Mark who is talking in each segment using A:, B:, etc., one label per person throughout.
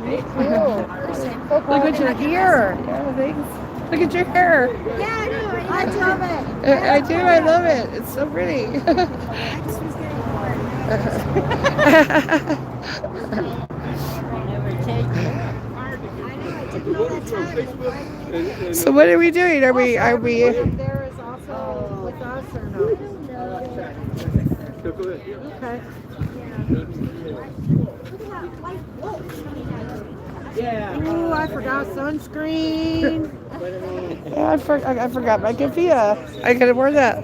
A: you too. Look at your hair. Yeah, thanks. Look at your hair.
B: Yeah, I do. I love it.
A: I do. I love it. It's so pretty.
B: I just was getting bored.
C: Never take it.
B: I know. It took me all that time.
A: So what are we doing? Are we?
B: Everyone up there is also with us or no? Okay.
C: Yeah.
B: Ooh, I forgot sunscreen.
A: Yeah, I forgot my keffiyeh. I could have worn that.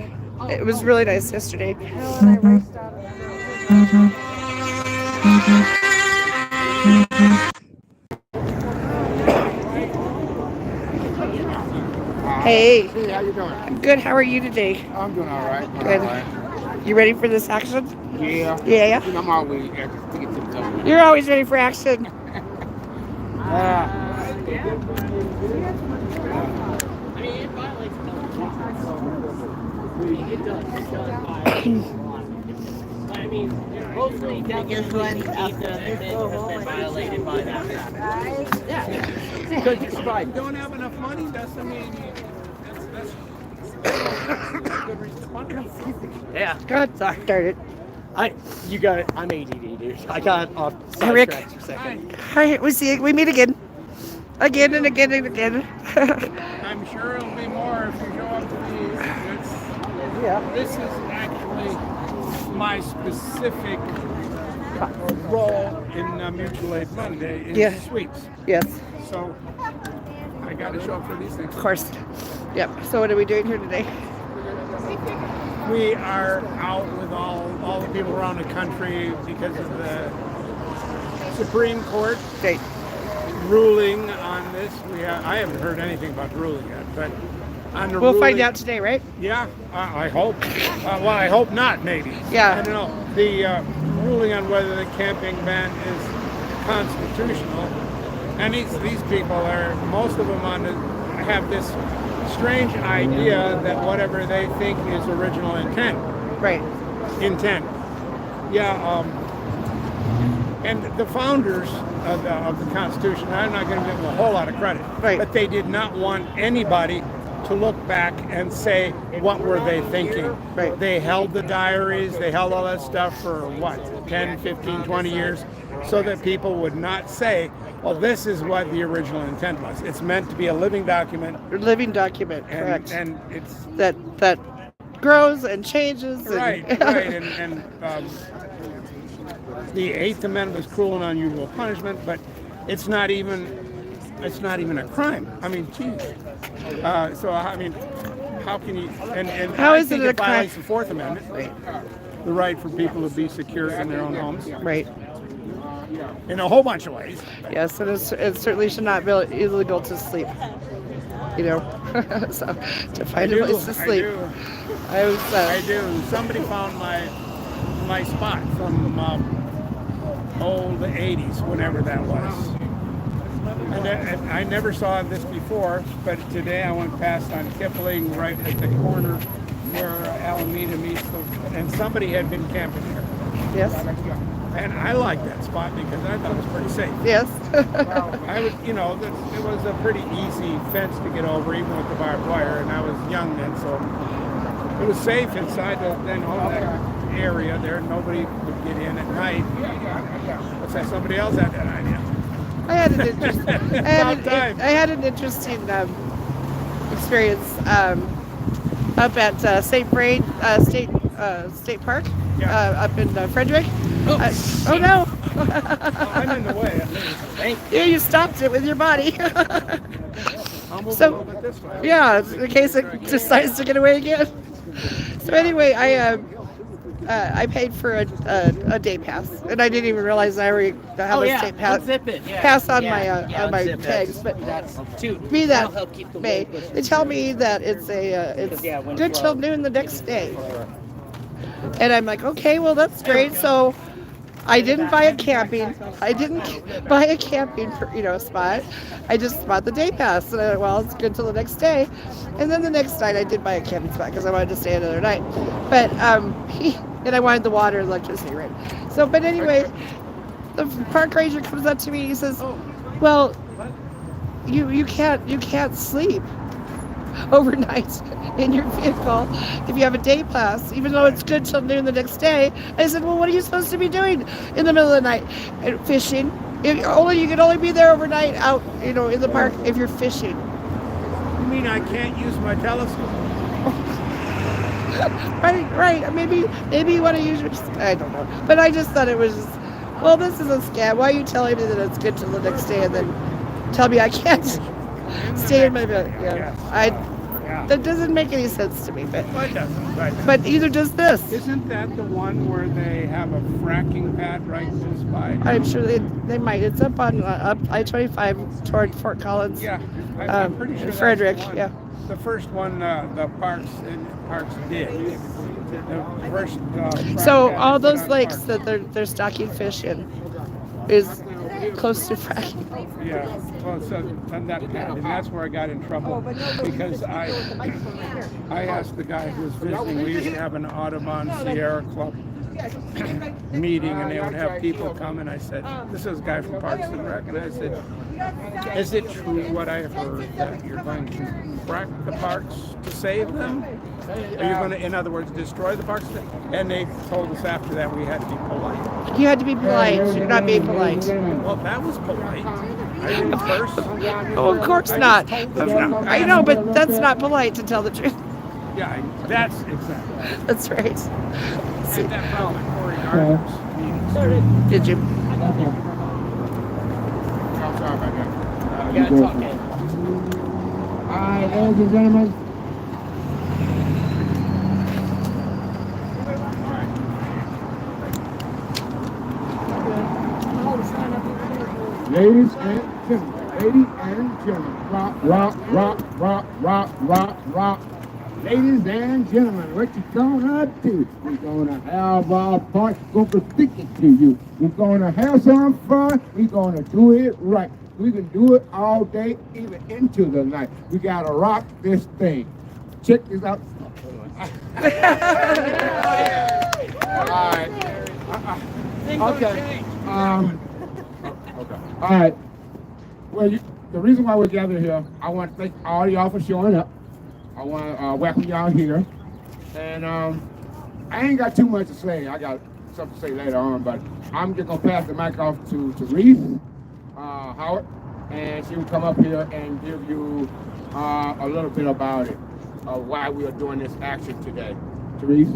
A: It was really nice yesterday.
B: Oh, and I raced out of
A: Hey,
D: Hey, how you doing?
A: I'm good. How are you today?
D: I'm doing all right.
A: Good.
D: All right.
A: You ready for this action?
D: Yeah.
A: Yeah.
D: You know, I'm always anxious to get to the top.
A: You're always ready for action.
C: I mean, mostly definitely after this has been violated by that. Yeah. Because it's right.
D: You don't have enough money, doesn't mean that's good reason to punish.
C: Yeah.
A: God, darn it.
C: You got it. I'm ADD, dude. I got off
A: Rick.
C: sidetracked for a second.
A: Hi, we meet again. Again and again and again.
D: I'm sure it'll be more if you show up to these. This is actually my specific role in Mutual Aid Monday is
A: Yeah.
D: sweeps.
A: Yes,
D: So I got to show up for these things.
A: of course. Yep. So what are we doing here today?
D: We are out with all the people around the country because of the Supreme Court
A: Great.
D: ruling on this. I haven't heard anything about the ruling yet, but on the
A: We'll
D: ruling,
A: find out today, right?
D: Yeah, I hope. Well, I hope not. Maybe.
A: Yeah.
D: I don't know. The ruling on whether the camping ban is constitutional, and these people are most of them have this strange idea that whatever they think is original intent.
A: Right.
D: Yeah. And the founders of the Constitution, I'm not going to give them a whole lot of credit,
A: Right.
D: but they did not want anybody to look back and say, what were they thinking?
A: Right.
D: They held the diaries, they held all that stuff for what, 10, 15, 20 years, so that people would not say, well, this is what the original intent was. It's meant to be a living document.
A: Living document, correct.
D: And it's
A: that grows and changes.
D: right. And the Eighth Amendment was cruel and unusual punishment, but it's not even a crime. I mean, geez. So I mean, how can you? And
A: How
D: I
A: is
D: think
A: it a
D: violates
A: crime?
D: the Fourth Amendment,
A: Right.
D: the right for people to be secure in their own homes,
A: Right.
D: in a whole bunch of ways.
A: Yes, and it certainly should not be illegal to sleep. You know, so to find a place to sleep.
D: I do. Somebody found my spot from the 80s, whenever that was. And I never saw this before, but today I went past on Kipling right at the corner where Alameda meets and somebody had been camping there.
A: Yes.
D: And I liked that spot because I thought it was pretty safe.
A: Yes.
D: I was, it was a pretty easy fence to get over, even with the barbed wire, and I was young then, so it was safe inside that area there. Nobody would get in at night. What's that? Somebody else had that idea.
A: I had an interesting experience up at St. Braid State Park up in Frederick. Oh no!
D: I'm in the way.
C: Thank
A: Yeah, you stopped it with your body.
D: I'll move a
A: So-
D: little bit this way.
A: Yeah, in case it decides to get away again. So anyway, I paid for a day pass, and I didn't even realize I already have a state pass.
C: Unzip it. Yeah.
A: Pass on
C: Yeah,
A: my
C: yeah,
A: on my
C: unzip it.
A: tags, but
C: That's too.
A: be
C: that'll
A: that
C: help keep the
A: may,
C: weight with
A: they tell me that it's
C: when
A: good till
C: flow.
A: noon the next day, and I'm like, okay, well that's great. So I didn't buy a camping spot. I just bought the day pass, and I went, well, it's good till the next day. And then the next night I did buy a camping spot because I wanted to stay another night. But and I wanted the water and electricity, right? So, but anyway, the park ranger comes up to me and he says, "Well, you can't sleep overnight in your vehicle if you have a day pass, even though it's good till noon the next day." I said, "Well, what are you supposed to be doing in the middle of the night? Fishing? You can only be there overnight out, in the park if you're fishing."
D: You mean I can't use my telescope?
A: Right. Maybe you want to use your. I don't know, but I just thought it was. Well, this is a scam. Why are you telling me that it's good till the next day and then tell me I can't stay in my bed? Yeah, that doesn't make any sense to me. But
D: Well, it doesn't.
A: but either does this.
D: Isn't that the one where they have a fracking pad right close by?
A: I'm sure they might. It's up on up I-25 toward Fort Collins.
D: Yeah, I'm pretty sure
A: Frederick.
D: that's the one.
A: Yeah.
D: The first one, the parks did. The first.
A: So
D: frac pad
A: all
D: they put
A: those
D: on
A: lakes
D: parks.
A: that they're stocking fish in is close to fracking.
D: Yeah, well, so on that pad, and that's where I got in trouble because I asked the guy who was visiting. We used to have an Audubon Sierra Club meeting, and they would have people come, and I said, "This is a guy from Parks and Rec," and I said, "Is it true what I heard that you're going to frack the parks to save them? Are you going to, in other words, destroy the parks?" And they told us after that we had to be polite.
A: You had to be polite. You're not being polite.
D: Well, that was polite. I didn't curse.
A: Oh, of course not. I know, but that's not polite to tell the truth.
D: Yeah, that's exactly.
A: That's right.
D: And that felt like Corey Gardner's meetings.
A: Did you?
D: I'm sorry about that.
C: You gotta talk in.
E: All right, ladies and gentlemen. Ladies and gentlemen, rock. Ladies and gentlemen, what you gonna do? We're gonna have our party. We're gonna stick it to you. We're gonna have some fun. We're gonna do it right. We can do it all day, even into the night. We gotta rock this thing. Check this out. All right. Okay. Okay. All right. Well, the reason why we're gathered here, I want to thank all y'all for showing up. I want to welcome y'all here. And I ain't got too much to say. I got something to say later on, but I'm just going to pass the mic off to Therese Howard, and she will come up here and give you a little bit about it, why we are doing this action today. Therese?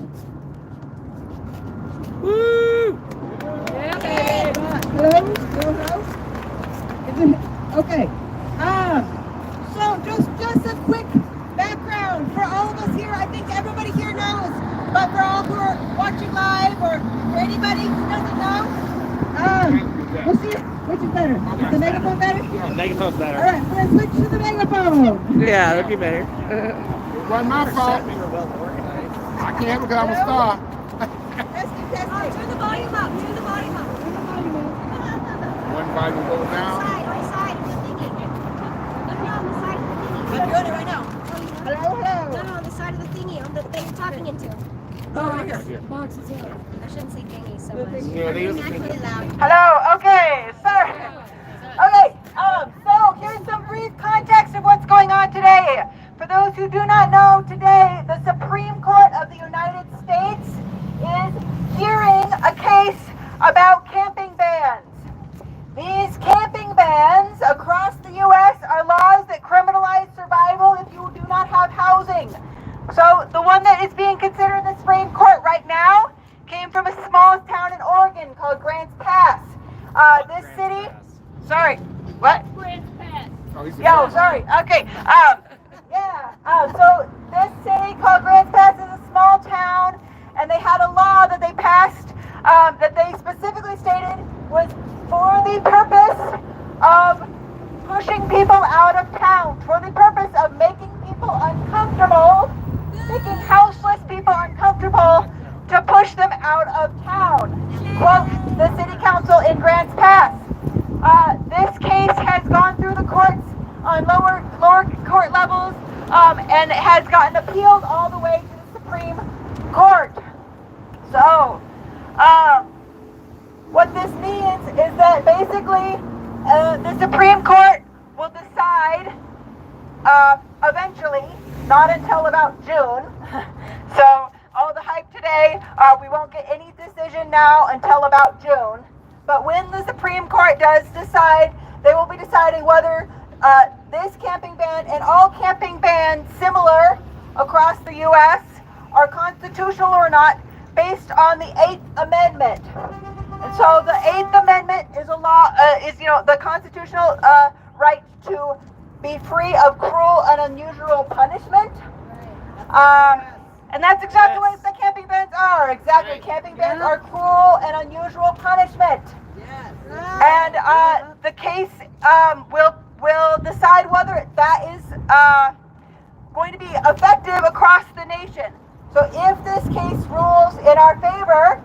A: Woo!
B: Hello? Okay. So just a quick background for all of us here. I think everybody here knows, but for all who are watching live or for anybody who doesn't know, we'll see which is better. Is the megaphone better?
C: Yeah, megaphone's better.
B: All right, we're gonna switch to the megaphone.
A: Yeah, that'd be better.
E: It wasn't my fault. I can't have it because I'm a star.
B: Testing. Turn the volume up.
E: One volume go down.
B: On the side of the thingy. No, on the side of the thingy. I'm doing it right now. Hello. No, on the side of the thingy, on the thing you're talking into. Box is here. I shouldn't say thingy so much.
E: Yeah, they
B: It's actually loud.
F: Hello, okay, sir. Okay, so here's some brief context of what's going on today. For those who do not know, today the Supreme Court of the United States is hearing a case about camping bans. These camping bans across the U.S. are laws that criminalize survival if you do not have housing. So the one that is being considered in the Supreme Court right now came from a small town in Oregon called Grants Pass. This city, sorry, what?
B: Grants Pass.
F: Yo, sorry. Okay. So this city called Grants Pass is a small town, and they had a law that they passed that they specifically stated was for the purpose of pushing people out of town, for the purpose of making people uncomfortable, making houseless people uncomfortable to push them out of town. Quote the city council in Grants Pass. This case has gone through the courts on lower court levels and has gotten appealed all the way to the Supreme Court. So, what this means is say we won't get any decision now until about June. But when the Supreme Court does decide, they will be deciding whether this camping ban and all camping bans similar across the U.S. are constitutional or not, based on the 8th Amendment. And so the 8th Amendment is a law, the constitutional right to be free of cruel and unusual punishment. And that's exactly what the camping bans are. Exactly. Camping bans are cruel and unusual punishment. And the case will decide whether that is going to be effective across the nation. So if this case rules in our favor,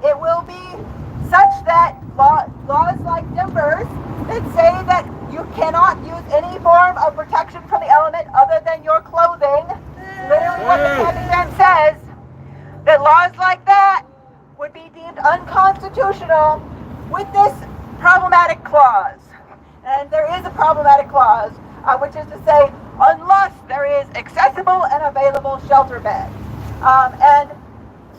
F: it will be such that laws like Denver's that say that you cannot use any form of protection from the element other than your clothing, literally what the camping ban says, that laws like that would be deemed unconstitutional with this problematic clause. And there is a problematic clause, which is to say, unless there is accessible and available shelter beds. And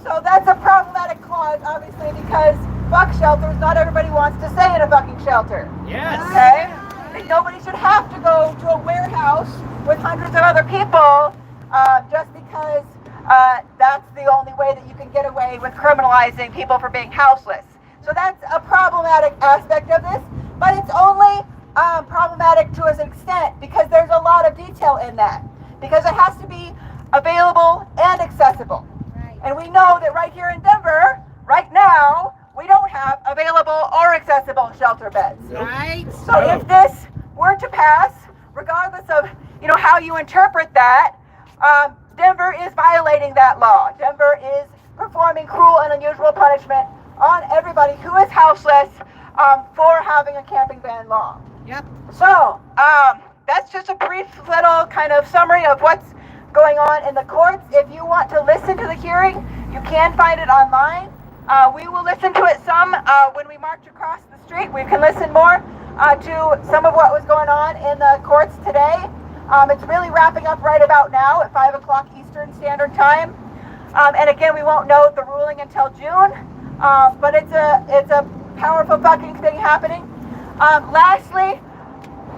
F: so that's a problematic clause, obviously, because fuck shelters, not everybody wants to stay in a fucking shelter.
C: Yes.
F: Okay? Like, nobody should have to go to a warehouse with hundreds of other people just because that's the only way that you can get away with criminalizing people for being houseless. So that's a problematic aspect of this, but it's only problematic to an extent because there's a lot of detail in that. Because it has to be available and accessible. Right. And we know that right here in Denver, right now, we don't have available or accessible shelter beds.
B: Right.
F: So if this were to pass, regardless of how you interpret that, Denver is violating that law. Denver is performing cruel and unusual punishment on everybody who is houseless for having a camping ban law.
B: Yep.
F: So that's just a brief little kind of summary of what's going on in the courts. If you want to listen to the hearing, you can find it online. We will listen to it some when we march across the street. We can listen more to some of what was going on in the courts today. It's really wrapping up right about now at 5 o'clock Eastern Standard Time. And again, we won't know the ruling until June. But it's a powerful fucking thing happening. Lastly,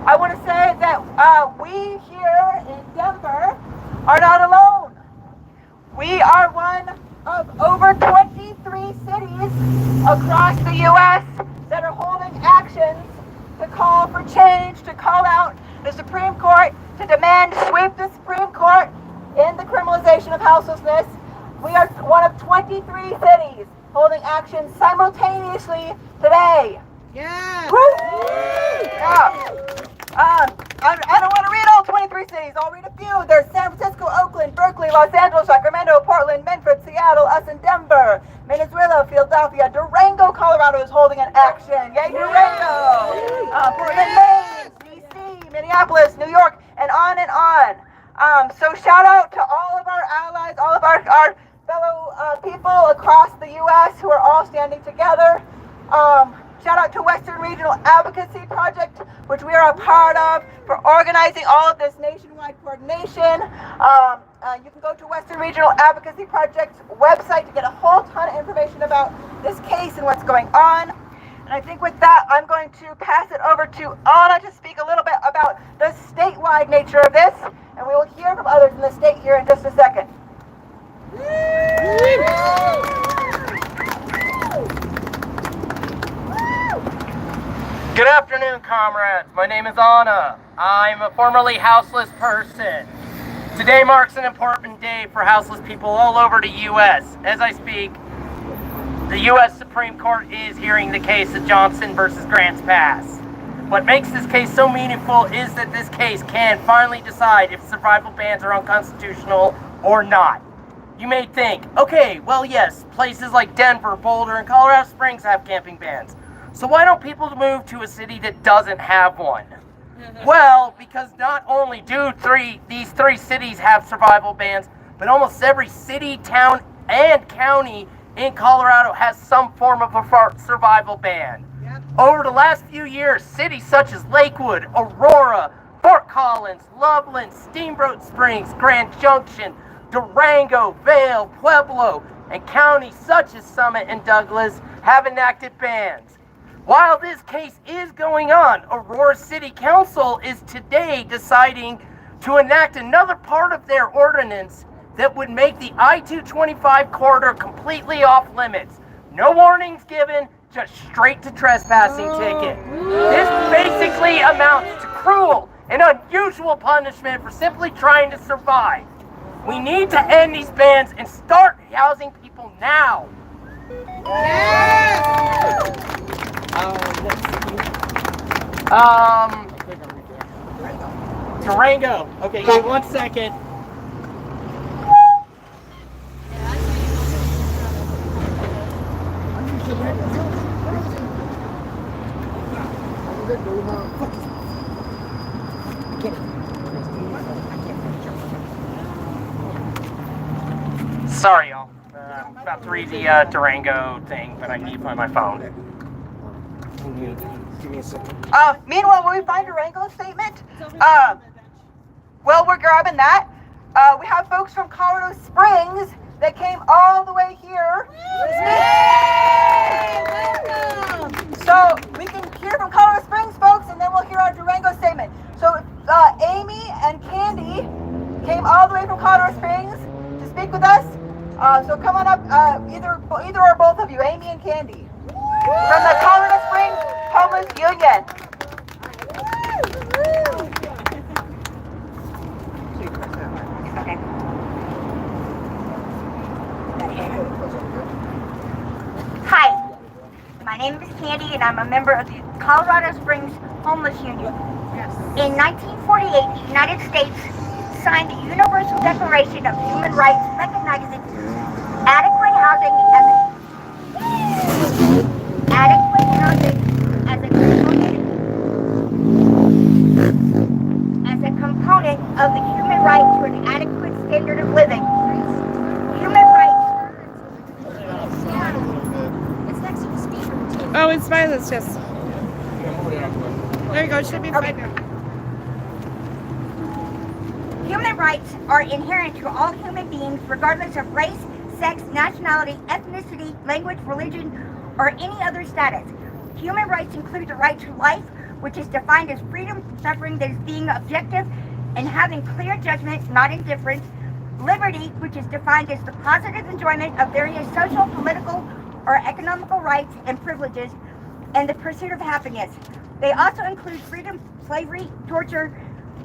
F: I want to say that we here in Denver are not alone. We are one of over 23 cities across the U.S. that are holding actions to call for change, to call out the Supreme Court, to demand sweep the Supreme Court in the criminalization of houselessness. We are one of 23 cities holding action simultaneously today.
B: Yeah.
F: I don't want to read all 23 cities. I'll read a few. There's San Francisco, Oakland, Berkeley, Los Angeles, Sacramento, Portland, Medford, Seattle, us in Denver, Venezuela, Philadelphia, Durango, Colorado is holding an action. Yay, Durango! Portland, Maine, DC, Minneapolis, New York, and on and on. So shout out to all of our allies, all of our fellow people across the U.S. who are all standing together. Shout out to Western Regional Advocacy Project, which we are a part of, for organizing all of this nationwide coordination. You can go to Western Regional Advocacy Project's website to get a whole ton of information about this case and what's going on. And I think with that, I'm going to pass it over to Anna to speak a little bit about the statewide nature of this, and we will hear from others in the state here in just a second.
C: Good afternoon, comrades. My name is Anna. I'm a formerly houseless person. Today marks an important day for houseless people all over the U.S. As I speak, the U.S. Supreme Court is hearing the case of Johnson versus Grants Pass. What makes this case so meaningful is that this case can finally decide if survival bans are unconstitutional or not. You may think, okay, well yes, places like Denver, Boulder, and Colorado Springs have camping bans. So why don't people move to a city that doesn't have one? Well, because not only do these three cities have survival bans, but almost every city, town, and county in Colorado has some form of a survival ban. Yep. Over the last few years, cities such as Lakewood, Aurora, Fort Collins, Loveland, Steamboat Springs, Grand Junction, Durango, Vail, Pueblo, and counties such as Summit and Douglas have enacted bans. While this case is going on, Aurora City Council is today deciding to enact another part of their ordinance that would make the I-225 corridor completely off limits. No warnings given, just straight to trespassing ticket. This basically amounts to cruel and unusual punishment for simply trying to survive. We need to end these bans and start housing people now. Durango. Okay, give me 1 second. Sorry, y'all. I'm about to read the Durango thing, but I need to find my phone. Give me a second.
F: Meanwhile, when we find Durango's statement, we're grabbing that. We have folks from Colorado Springs that came all the way here. So we can hear from Colorado Springs, folks, and then we'll hear our Durango statement. So Amy and Candy came all the way from Colorado Springs to speak with us. So come on up, either or both of you, Amy and Candy, from the Colorado Springs Homeless Union. Okay. Hi, my name is Candy, and I'm a member of the Colorado Springs Homeless Union. In 1948, the United States signed the Universal Declaration of Human Rights, recognizing adequate housing as a component of the human right to an adequate standard of living. Human rights.
B: It's next to the speaker.
A: Oh, it's fine. It's just. There you go. It should be fine now.
F: Human rights are inherent to all human beings, regardless of race, sex, nationality, ethnicity, language, religion, or any other status. Human rights include the right to life, which is defined as freedom from suffering that is being objective and having clear judgment, not indifference. Liberty, which is defined as the positive enjoyment of various social, political, or economical rights and privileges, and the pursuit of happiness. They also include freedom from slavery, torture,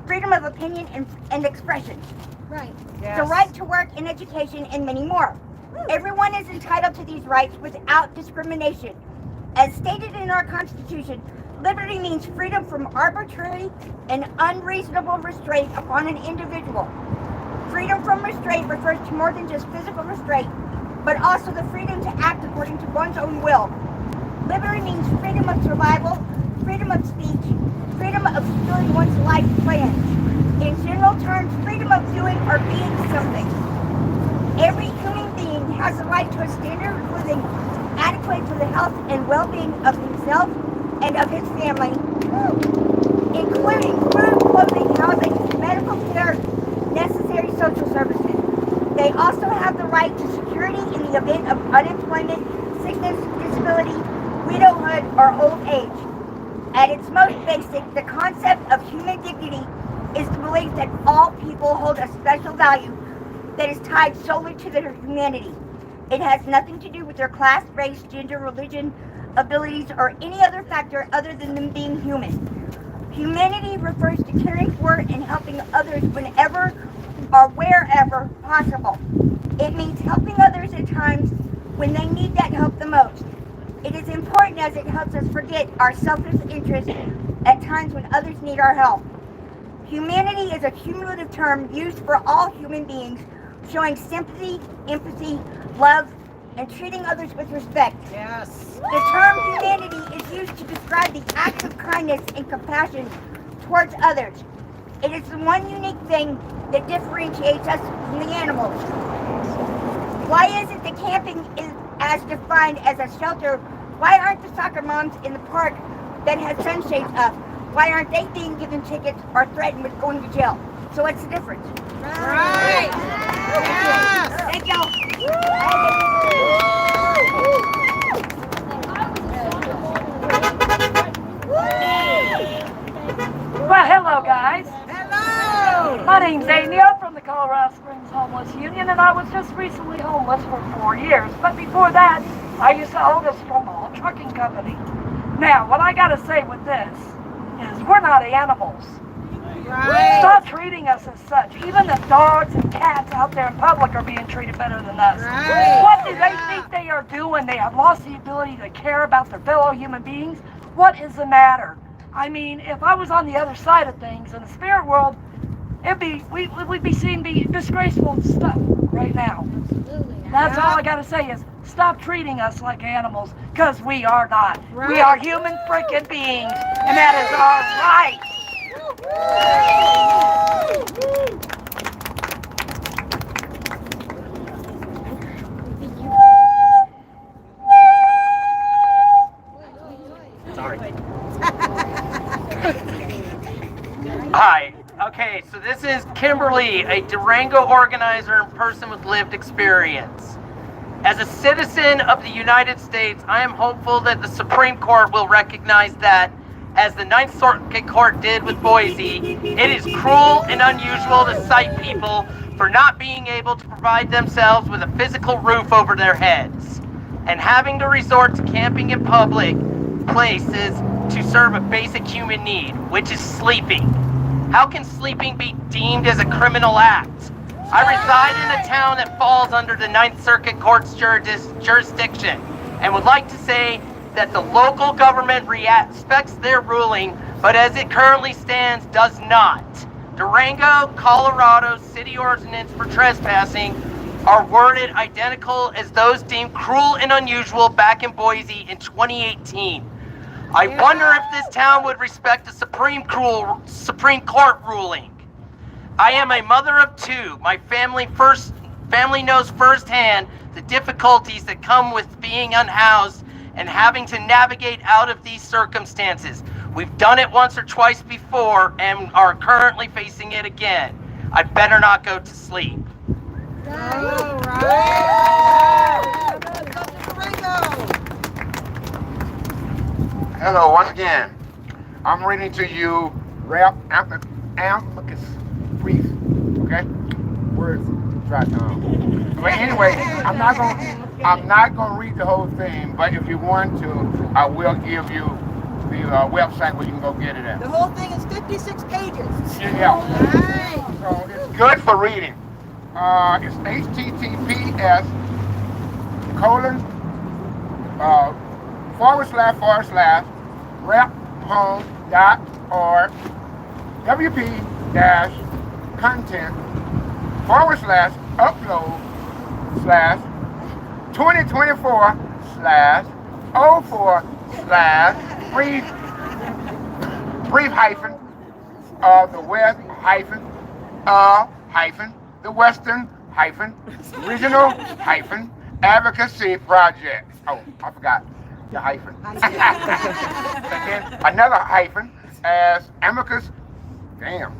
F: freedom of opinion, and expression.
B: Right.
F: The right to work and education, and many more. Everyone is entitled to these rights without discrimination. As stated in our Constitution, liberty means freedom from arbitrary and unreasonable restraint upon an individual. Freedom from restraint refers to more than just physical restraint, but also the freedom to act according to one's own will. Liberty means freedom of survival, freedom of speech, freedom of securing one's life plans. In general terms, freedom of doing or being something. Every human being has the right to a standard of living adequate for the health and well-being of himself and of his family, including food, clothing, housing, medical care, necessary social services. They also have the right to security in the event of unemployment, sickness, disability, widowhood, or old age. At its most basic, the concept of human dignity is the belief that all people hold a special value that is tied solely to their humanity. It has nothing to do with their class, race, gender, religion, abilities, or any other factor other than them being human. Humanity refers to caring for and helping others whenever or wherever possible. It means helping others at times when they need that help the most. It is important as it helps us forget our selfish interests at times when others need our help. Humanity is a cumulative term used for all human beings, showing sympathy, empathy, love, and treating others with respect.
B: Yes.
F: The term humanity is used to describe the acts of kindness and compassion towards others. It is the one unique thing that differentiates us from the animals. Why is it that camping is as defined as a shelter? Why aren't the soccer moms in the park that has sunshades up? Why aren't they being given tickets or threatened with going to jail? So what's the difference?
B: Right. Yes. Thank you.
G: Well, hello, guys.
B: Hello.
G: My name's Amy. I'm from the Colorado Springs Homeless Union, and I was just recently homeless for 4 years. But before that, I used to own a small trucking company. Now, what I gotta say with this is we're not animals.
B: Right.
G: Stop treating us as such. Even the dogs and cats out there in public are being treated better than us.
B: Right.
G: What do they think they are doing? They have lost the ability to care about their fellow human beings. What is the matter? I mean, if I was on the other side of things in the spirit world, we'd be seeing disgraceful stuff right now. That's all I gotta say is stop treating us like animals, because we are not. We are human freaking beings, and that is our right.
C: Hi. Okay, so this is Kimberly, a Durango organizer and person with lived experience. As a citizen of the United States, I am hopeful that the Supreme Court will recognize that, as the Ninth Circuit Court did with Boise, it is cruel and unusual to cite people for not being able to provide themselves with a physical roof over their heads and having to resort to camping in public places to serve a basic human need, which is sleeping. How can sleeping be deemed as a criminal act? I reside in a town that falls under the Ninth Circuit Court's jurisdiction and would like to say that the local government respects their ruling, but as it currently stands, does not. Durango, Colorado city ordinance for trespassing are worded identical as those deemed cruel and unusual back in Boise in 2018. I wonder if this town would respect the Supreme Court ruling. I am a mother of two. My family knows firsthand the difficulties that come with being unhoused and having to navigate out of these circumstances. We've done it once or twice before and are currently facing it again. I better not go to sleep.
B: All right.
E: Hello, once again. I'm reading to you Ralph Amicus brief. Okay? Words try to. But anyway, I'm not gonna read the whole thing, but if you want to, I will give you the website where you can go get it at.
B: The whole thing is 56 pages.
E: Yeah.
B: All right.
E: So it's good for reading. It's https:// raphome.org wp-upload/2024/04/brief hyphen of the west hyphen hyphen the western hyphen regional hyphen advocacy project. Oh, I forgot the hyphen. And then another hyphen as amicus. Damn.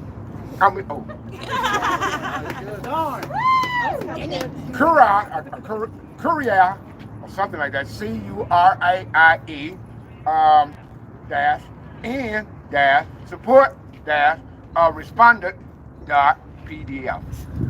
E: Curia or something like that. CURAIE dash N dash support dash respondent dot PDF.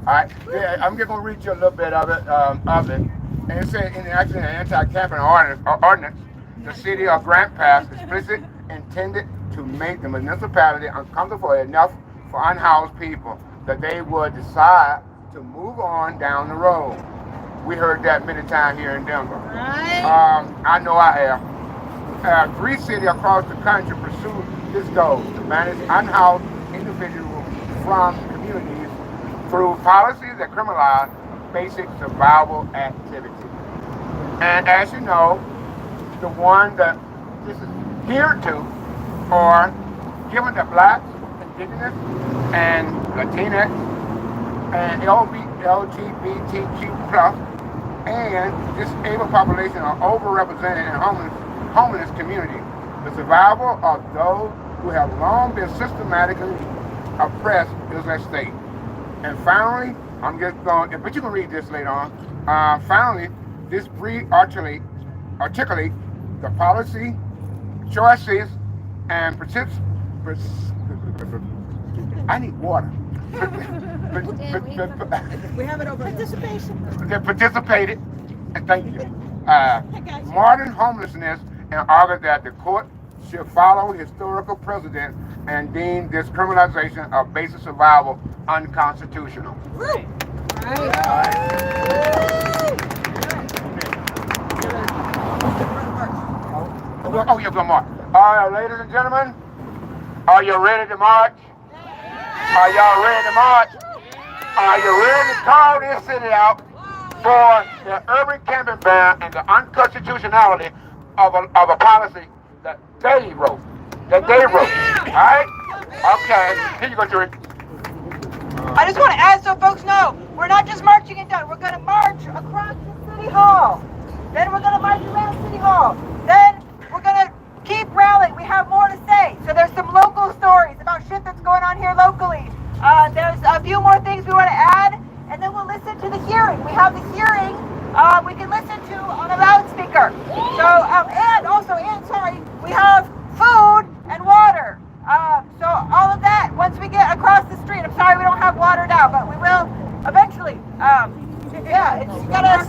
E: All right, yeah, I'm just gonna read you a little bit of it. And it said in the anti-camping ordinance, the city of Grant Pass explicitly intended to make the municipality uncomfortable enough for unhoused people that they would decide to move on down the road. We heard that many times here in Denver.
B: Right.
E: I know I have. 3 cities across the country pursue this goal to manage unhoused individuals from communities through policies that criminalize basic survival activities. And as you know, the one that this is geared to are given to blacks, indigenous, and Latinx, and LGBTQ+, and disabled population are overrepresented in homeless community. The survival of those who have long been systematically oppressed is at stake. And finally, I'm just going, but you can read this later on. Finally, this brief articulate the policy, choices, and I need water.
B: We have it over. Participation.
E: That participated, and thank you. Modern homelessness, and argued that the court should follow historical precedent and deem this criminalization of basic survival unconstitutional.
B: Right.
E: Oh, yeah, go march. All right, ladies and gentlemen, are you ready to march? Are y'all ready to march? Are you ready to call this city out for the urban camping ban and the unconstitutionality of a policy that they wrote? All right? Okay, here you go, Jerry.
F: I just want to add so folks know, we're not just marching it down. We're going to march across the City Hall. Then we're going to march around City Hall. Then we're going to keep rallying. We have more to say. So there's some local stories about shit that's going on here locally. There's a few more things we want to add, and then we'll listen to the hearing. We have the hearing we can listen to on a loudspeaker. So, we have food and water. So all of that, once we get across the street, I'm sorry we don't have water now, but we will eventually. It's gotta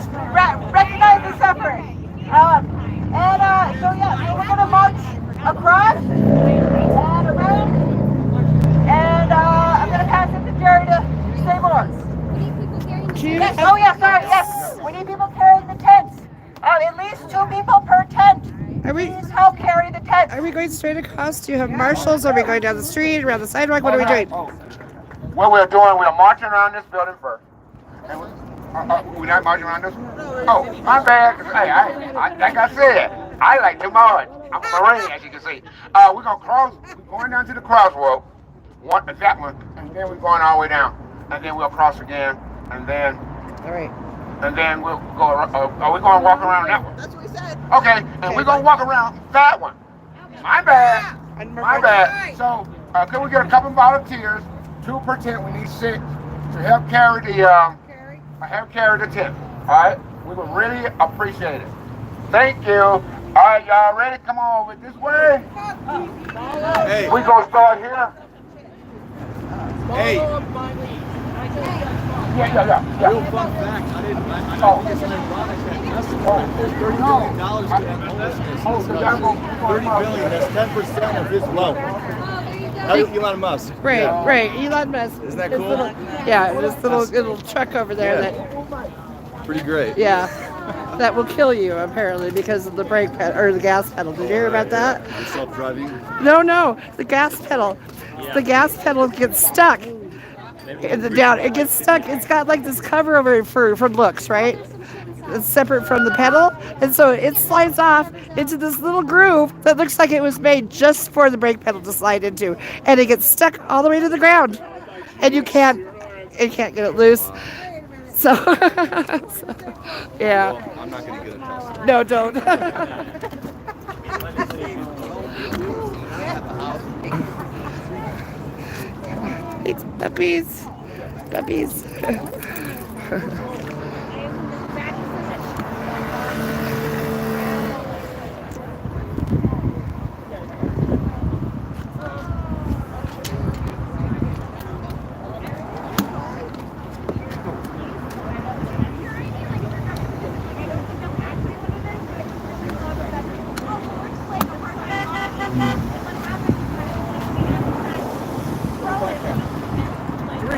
F: recognize the suffering. So we're gonna march across and around, and I'm gonna pass it to Jerry to say more. Yes. Oh yeah, sorry. Yes, we need people carrying the tents. At least 2 people per tent. Please help carry the tents.
A: Are we going straight across? Do you have marshals? Are we going down the street, around the sidewalk? What are we doing?
E: What we're doing, we're marching around this building first. And we're not marching around this one? Oh, my bad. Hey, like I said, I like to march. I'm a Marine, as you can see. We're going down to the crossroad, that one, and then we're going all the way down. And then we'll cross again, and then...
A: All right.
E: And then we'll go, are we going to walk around that one?
B: That's what we said.
E: Okay, and we're going to walk around that one. My bad. My bad. So, can we get a couple of volunteers, 2 per tent, we need 6, to help carry the tent. All right? We would really appreciate it. Thank you. All right, y'all ready? Come on over this way.
H: Hey.
E: We're going to start here.
H: Hey.
E: Yeah.
H: Real fun fact, I guess I'm ironic that Tesla there's $30 billion to end homelessness. $30 billion, that's 10% of his wealth. Elon Musk.
A: Right. Elon Musk.
H: Isn't that
A: His
H: cool?
A: This little truck over there that.
H: Pretty great.
A: Yeah. That will kill you apparently because of the brake pedal or the gas pedal. Did you hear about that?
H: Self-driving?
A: No. The gas pedal. The gas pedal gets stuck. It gets stuck. It's got like this cover over it from looks, right? It's separate from the pedal, and so it slides off into this little groove that looks like it was made just for the brake pedal to slide into, and it gets stuck all the way to the ground, and you can't get it loose. So, yeah.
H: Well, I'm not going to get a Tesla.
A: No, don't. It's puppies.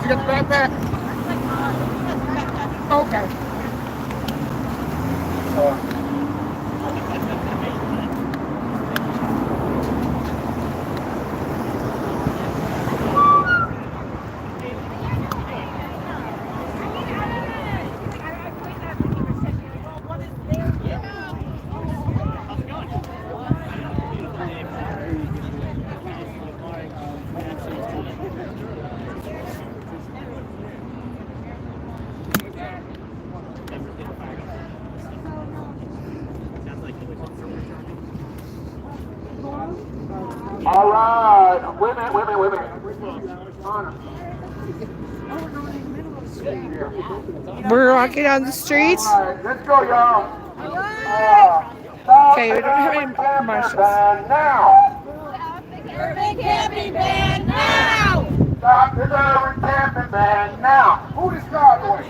E: You got the backpack? Okay. All right. Wait a minute. Honor.
A: We're walking down the street.
E: Let's go, y'all.
A: Okay, we don't have any commercials.
E: Now.
B: Urban camping ban now!
E: Stop the urban camping ban now. Who is God away?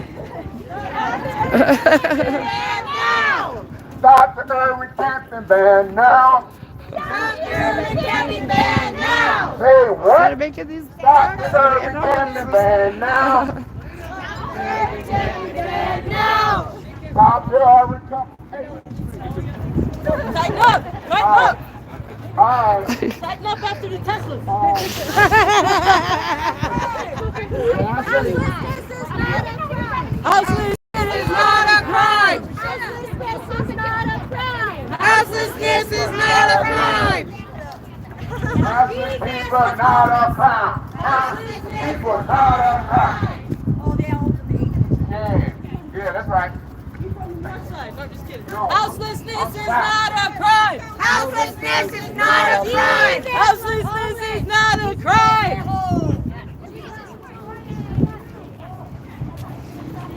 E: Stop the urban camping ban now.
B: Stop the urban camping ban now!
E: Say what?
A: They're making these
E: Stop the urban camping ban now.
B: Urban camping ban now!
E: Stop the urban camping.
B: Tighten up! Tighten up!
E: All right.
B: Tighten up after the Teslas! Houselessness is not a crime! Houselessness is not a crime!
E: Houseless people are not a crime. Houseless people are not a crime. Yeah, that's right.
B: Houselessness is not a crime! Houselessness is not a crime! Houselessness is not a crime!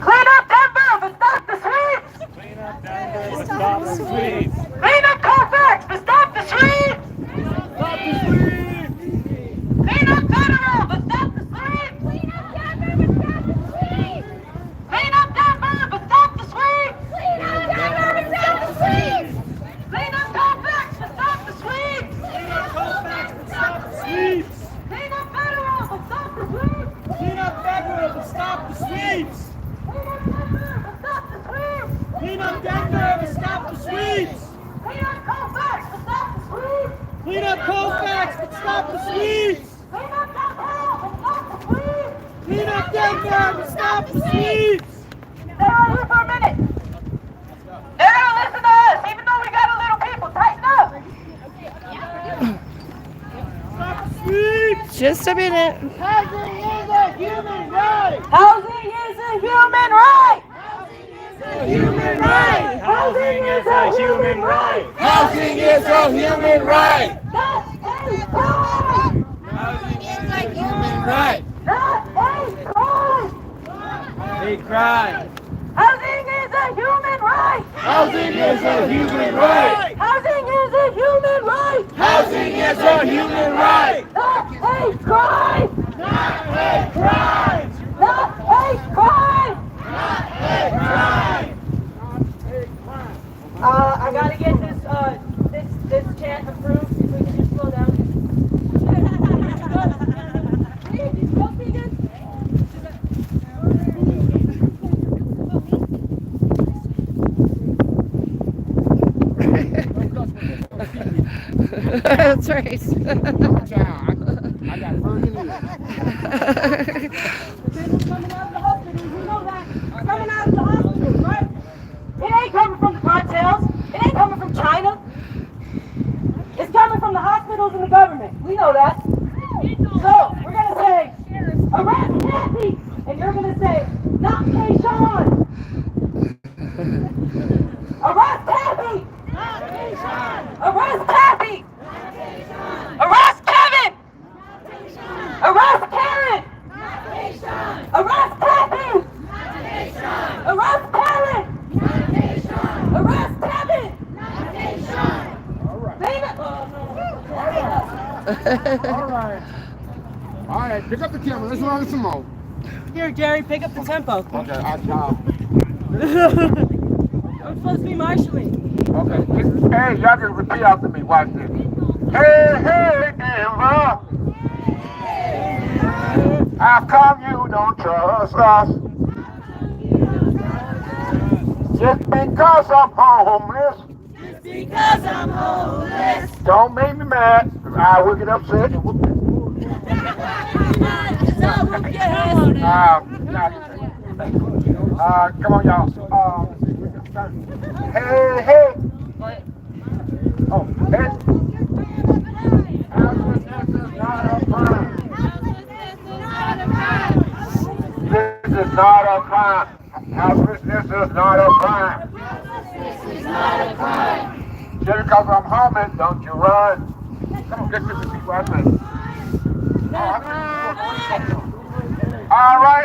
F: Clean up Denver, but stop the sweeps!
D: Stop the sweeps.
F: Clean up Colfax, but stop the sweeps!
D: Stop the sweeps.
F: Clean up Federal, but stop the sweeps!
B: Clean up Denver, but stop the sweeps!
F: Clean up Denver, but stop the sweeps!
B: Clean up Denver, but stop the sweeps!
F: Clean up Colfax, but stop the sweeps!
B: Clean up Colfax, but stop the
D: Sweeps.
F: Clean up Federal, but stop the sweeps!
D: Clean up Denver, but stop the sweeps.
F: Clean up Denver, but stop the sweeps!
D: Clean up Denver, but stop the sweeps.
F: Clean up Colfax, but stop the sweeps!
D: Clean up Colfax, but stop the sweeps.
F: Clean up Denver, but stop the sweeps!
D: Stay right here for a minute.
F: They're gonna listen to us, even though we got a little people. Tighten up!
A: Just a minute.
F: Housing is a human right! Housing is a human right!
D: Human right. Housing is a human right.
E: Housing is a human right.
F: Not a crime!
D: Housing is
B: a human right.
F: Not a crime!
D: a crime.
F: Housing is a human right!
E: Housing is a human right.
F: Housing is a human right!
E: Housing is a human right.
F: Not a crime!
E: Not a crime.
F: Not a crime! I gotta get this chant approved. If we can just slow down.
A: That's right.
E: I got virgin ears.
F: Coming out of the hospital, you know that. Coming out of the hospital, right? It ain't coming from the cartels. It ain't coming from China. It's coming from the hospitals and the government. We know that. So, we're going to say, arrest Kathy! And you're going to say, not Keyshawn! Arrest Kathy! Not Keyshawn! Arrest Kathy! Not Keyshawn! Arrest Kevin! Not Keyshawn! Arrest Karen! Not Keyshawn! Arrest Kathy! Not Keyshawn! Arrest Karen! Not Keyshawn! Arrest Kevin! Not Keyshawn!
E: All right.
F: Name it!
E: All right. All right. Pick up the camera. Let's run some more.
B: Here, Gary, pick up the tempo.
E: Okay. I job.
B: I'm supposed to be marshalling.
E: Okay. Hey, y'all can repeat after me. Watch this. Hey, hey, Denver. How come you don't trust us? Just because I'm homeless.
B: Because I'm homeless.
E: Don't make me mad. I will get upset. And we'll... Come on, y'all. Hey, hey. Oh, hey. Houselessness is not a crime. This is not a crime. Houselessness is not a crime. Just because I'm homeless, don't you run. Come on, get to the people I think. All right.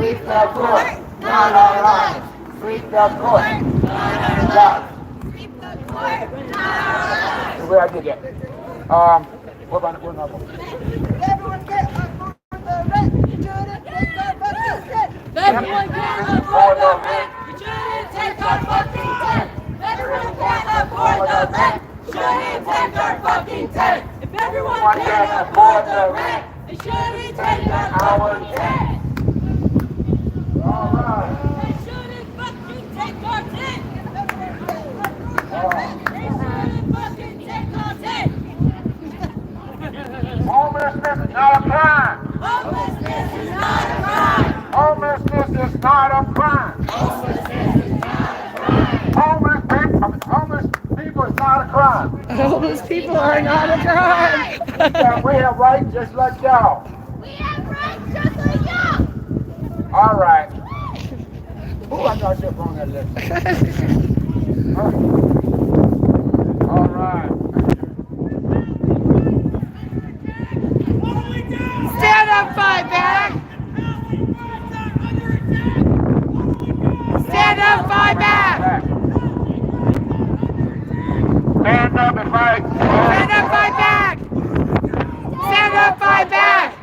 E: Sweep the court, not our lives. Sweep the court, not our lives. Sweep the court, not our lives. Where I did that? What about another one?
B: Everyone get up for the rent. Shouldn't take our fucking tent.
E: Everyone
B: get up for the rent. Shouldn't take our fucking tent. Everyone get up for the rent. Shouldn't take our fucking tent. If everyone can afford the rent, it shouldn't take our fucking tent.
E: All right.
B: They shouldn't fucking take our tent. They shouldn't fucking take our tent.
E: Homelessness is not a crime.
B: Homelessness is not a crime.
E: Homelessness is not a crime.
B: Homelessness is not a crime.
E: Homeless people is not a crime.
A: Homeless people are not a crime.
E: Yeah, we have rights just like y'all.
B: We have rights just like y'all.
E: All right. Ooh, I got your phone that list. All right.
A: Stand up, fight back. Stand up, fight back.
E: Stand up and fight.
A: Stand up, fight back. Stand up, fight back.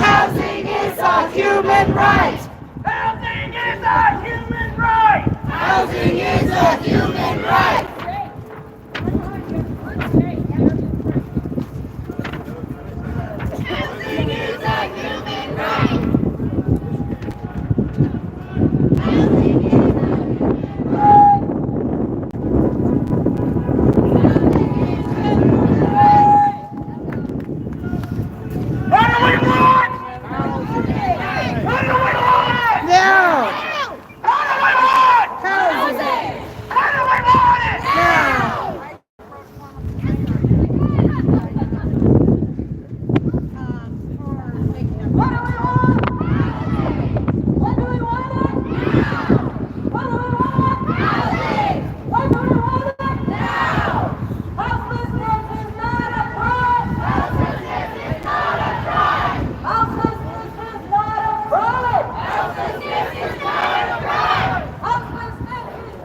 B: Housing is a human right. Housing is a human right. Housing is a human right.
A: Housing is a human right.
B: Housing is a human right.
A: Housing is a human right.
B: Housing is a human right.
E: What do we want?
B: What do we want?
A: Now.
E: What do we want?
A: Housing.
E: What do we want it?
A: Now.
B: What do we want? What do we want? What do we want? Housing. What do we want? Now. Houselessness is not a crime. Houselessness is not a crime. Houselessness is not a crime. Houselessness is not a crime. Houselessness is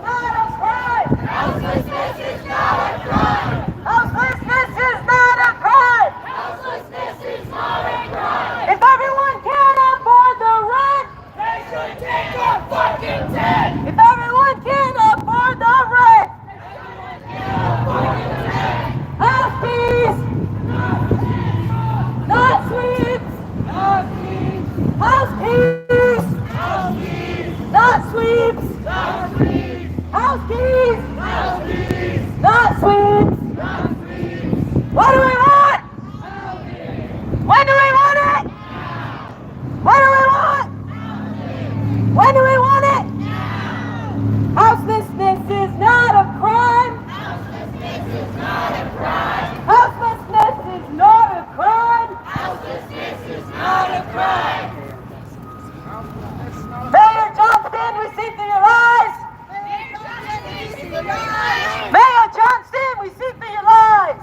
B: not a crime. Houselessness is not a crime. Houselessness is not a crime. Houselessness is not a crime. If everyone can afford the rent, they should take our fucking tent. If everyone can afford the rent, house keys, not sweeps, house keys, not sweeps, house keys, not sweeps. What do we want? When do we want it? What do we want? When do we want it? Houselessness is not a crime. Houselessness is not a crime. Houselessness is not a crime. Houselessness is not a crime. Mayor Johnston, we see through your lies. Mayor Johnston, we see through your lies.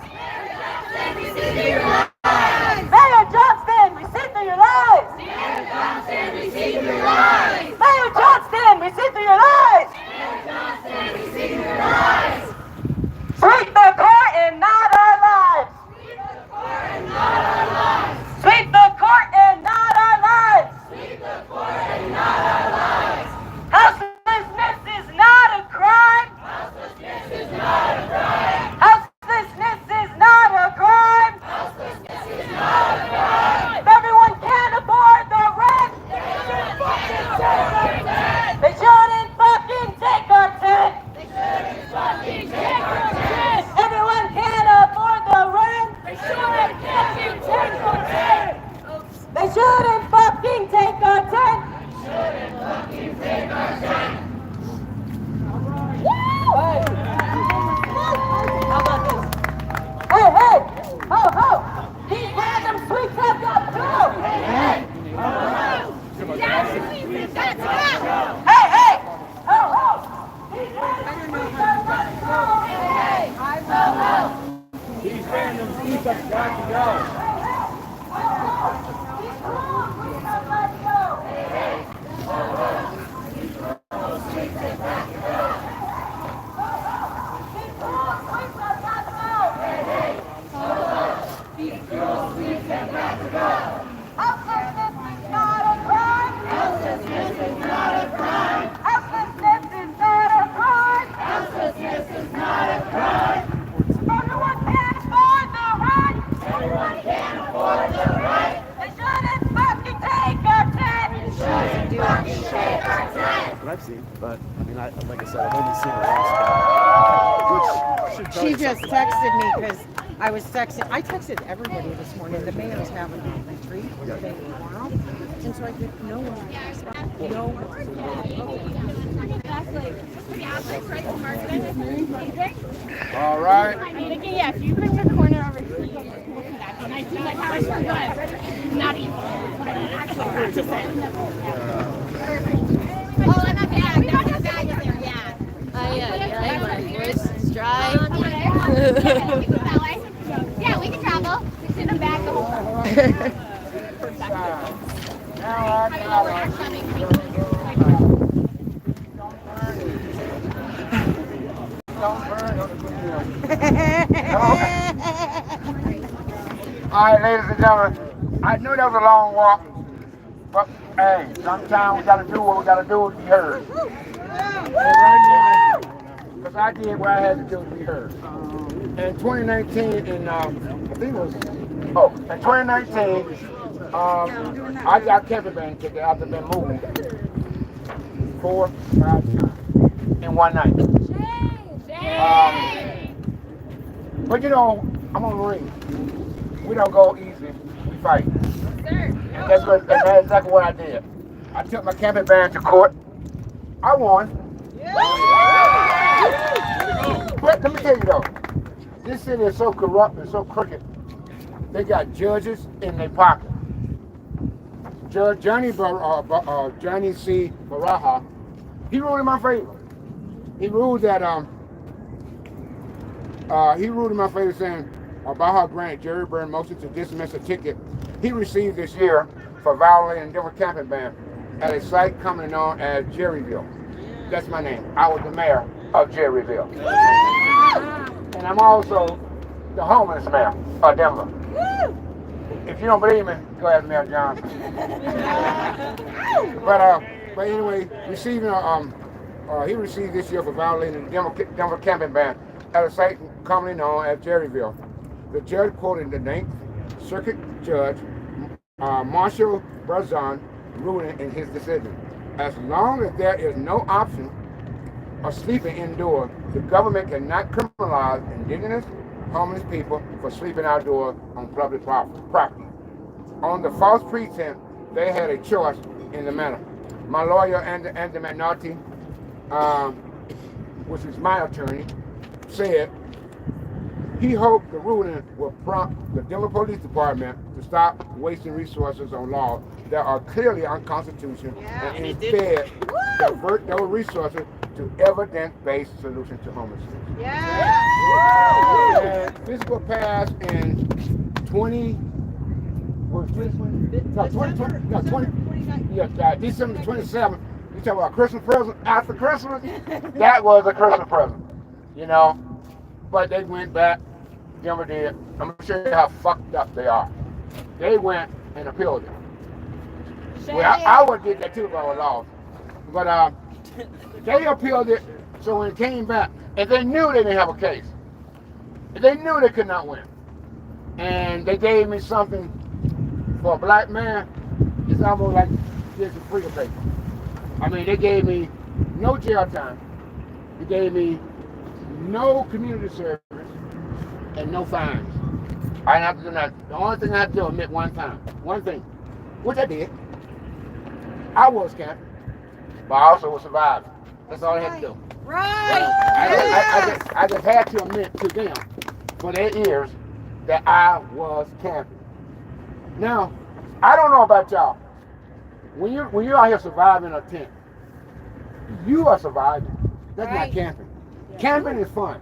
B: Mayor Johnston, we see through your lies. Mayor Johnston, we see through your lies. Sweep the court and not our lives. Sweep the court and not our lives. Houselessness is not a crime. Houselessness is not a crime.
E: These random things have got to go.
F: Houselessness is not a crime. Houselessness is not a crime. Houselessness is not a crime. Houselessness is not a crime. Everyone can afford the right. Everyone can afford the right. They shouldn't fucking take our tent. They shouldn't fucking take our tent.
H: What I've seen, but I mean, like I said, I've only seen the last one, which should tell
B: She
H: you
B: just
H: something.
B: texted me because I was texting. I texted everybody this morning. The mayor's having a retreat today tomorrow, and so I didn't know what. No.
E: All right.
I: Yeah, if you bring the corner over here, and I feel like how it's good. Not evil, but actually practice it. Oh, and a bag. There's a bag in there, yeah.
J: Yeah, my voice is dry.
I: Yeah, we can travel. It's in a bag the whole time.
E: All right, ladies and gentlemen, I knew that was a long walk, but hey, sometimes we gotta do what we gotta do to be heard. Because I did what I had to do to be heard. In 2019, in I think it was, in 2019, I got camping van ticket after been moving 4, 5 times in one night. But you know, I'm on the ring. We don't go easy, we fight. And that's exactly what I did. I took my camping van to court. I won. But let me tell you though, this city is so corrupt and so crooked. They got judges in their pocket. Judge Johnny C. Baraha, he ruled in my favor. He ruled that saying Baraha granted Jerry Byrne motion to dismiss a ticket he received this year for violating Denver camping ban at a site commonly known as Jerryville. That's my name. I was the mayor of Jerryville. And I'm also the homeless mayor of Denver. If you don't believe me, go ask Mayor Johnson. But anyway, he received this year for violating the Denver camping ban at a site commonly known as Jerryville. The judge quoted the 9th Circuit Judge Marshall Brazon ruling in his decision. As long as there is no option of sleeping indoors, the government cannot criminalize indigenous homeless people for sleeping outdoors on public property. On the false pretense, they had a choice in the matter. My lawyer, Andy McNulty, which is my attorney, said he hoped the ruling will prompt the Denver Police Department to stop wasting resources on laws that are clearly unconstitutional and instead divert those resources to evidence-based solutions to homelessness. And this will pass in December 27th. You talk about Christmas present after Christmas? That was a Christmas present, you know. But they went back, Denver did. I'm going to show you how fucked up they are. They went and appealed it. Well, I would have did that too if I was lost. But they appealed it, so when it came back, and they knew they didn't have a case. They knew they could not win. And they gave me something for a black man. It's almost like there's a freedom paper. I mean, they gave me no jail time. They gave me no community service and no fines. I didn't have to do nothing. The only thing I had to do was admit one time. One thing. Which I did. I was camping, but I also was surviving. That's all I had to do.
B: Right.
E: I just had to admit to them for their ears that I was camping. Now, I don't know about y'all. When you're out here surviving in a tent, you are surviving. That's not camping. Camping is fun.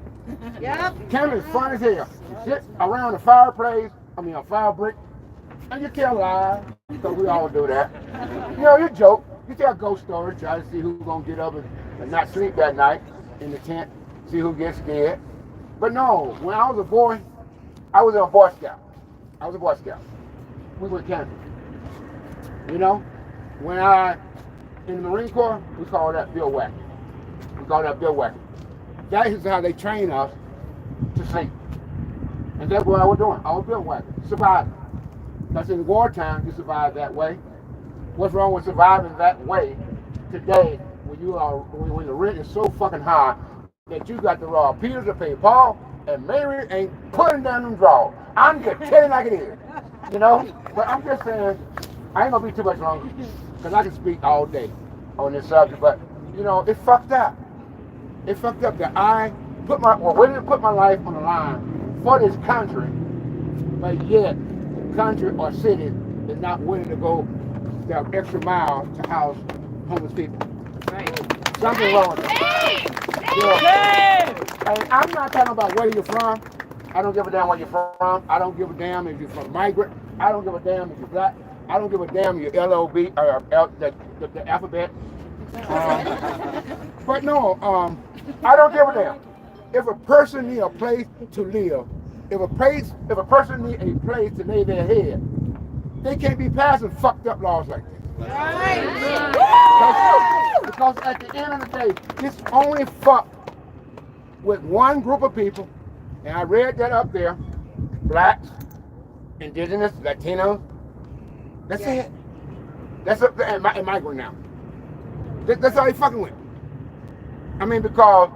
B: Yep.
E: Camping is fun as hell. sit around a fireplace, a fire brick, and you tell lies, because we all do that. You know, you joke, you tell ghost stories, try to see who's gonna get up and not sleep that night in the tent, see who gets scared. But no, when I was a boy, I was a Boy Scout. We went camping. You know, when in the Marine Corps, we call that bivouac. That is how they train us to sleep. And that's what I was doing. I was bivouacking, surviving. Because in wartime, you survive that way. What's wrong with surviving that way today when the rent is so fucking high that you got to rob Peter to pay Paul and Mary ain't putting down them drawers? I'm just telling like it is. You know? But I'm just saying, I ain't gonna be too much longer because I can speak all day on this subject. But, you know, it's fucked up. It's fucked up that I willing to put my life on the line for this country, but yet country or city is not willing to go that extra mile to house homeless people. Right. Something wrong with that. You know, and I'm not talking about where you're from. I don't give a damn where you're from. I don't give a damn if you're from a migrant. I don't give a damn if you're black. I don't give a damn if you're LOB or the alphabet. But no, I don't give a damn. If a person needs a place to live, if a person needs a place to lay their head, they can't be passing fucked up laws like this. Right. Because at the end of the day, it's only fucked with one group of people, and I read that up there: blacks, indigenous, Latinos. That's it. That's up there, and migrant now. That's how they fucking with. I mean, because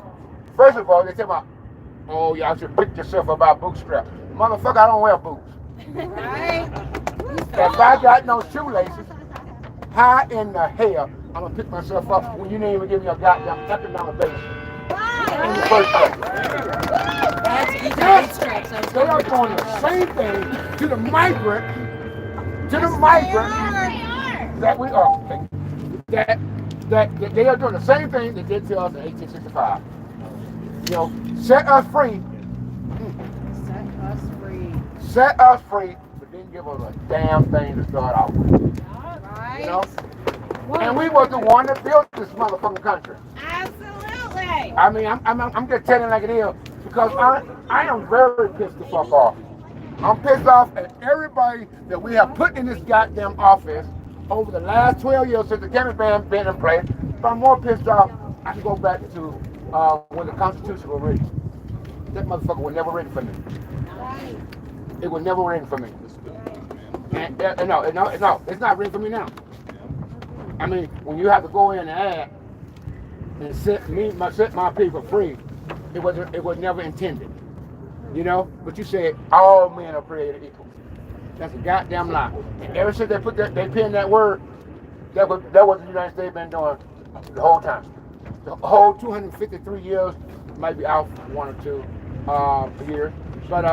E: first of all, they talk about, oh, y'all should pick yourself up by bootstrap. Motherfucker, I don't wear boots. Right. If I got no shoelaces, how in the hell I'm gonna pick myself up when you didn't even give me a goddamn economic base in the first place? They are doing the same thing to the migrant, that we are. That they are doing the same thing they did to us in 1865. You know, set us free. Set us free, but didn't give us a damn thing to start off with. Right. You know? And we was the one that built this motherfucking country.
B: Absolutely.
E: I mean, I'm just telling it like it is because I am very pissed the fuck off. I'm pissed off at everybody that we have put in this goddamn office over the last 12 years since the camping ban been in place. But I'm more pissed off. I can go back to when the Constitution was written. That motherfucker was never written for me. Right. It was never written for me. And no, it's not written for me now. I mean, when you have to go in and add and set my people free, it was never intended. You know, but you said all men are created equal. That's a goddamn lie. And ever since they pinned that word, that was the United States been doing the whole time. The whole 253 years, might be out one or two years, but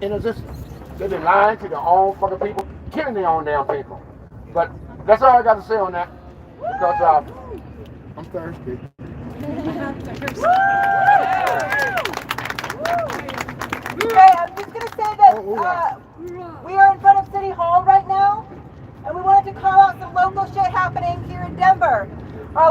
E: in existence. They've been lying to their own fucking people, killing their own damn people. But that's all I got to say on that, because I'm thirsty.
F: Okay, I'm just going to say that we are in front of City Hall right now, and we wanted to call out some local shit happening here in Denver.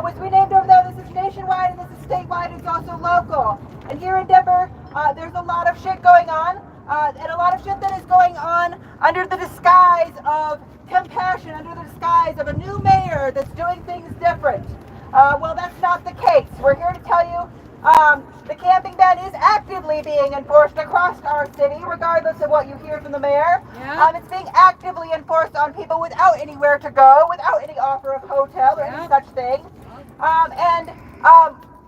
F: Which we named over there, this is nationwide and this is statewide, it's also local. And here in Denver, there's a lot of shit going on, and a lot of shit that is going on under the disguise of compassion, under the disguise of a new mayor that's doing things different. Well, that's not the case. We're here to tell you the camping ban is actively being enforced across our city, regardless of what you hear from the mayor. Yeah. It's being actively enforced on people without anywhere to go, without any offer of hotel or any such thing.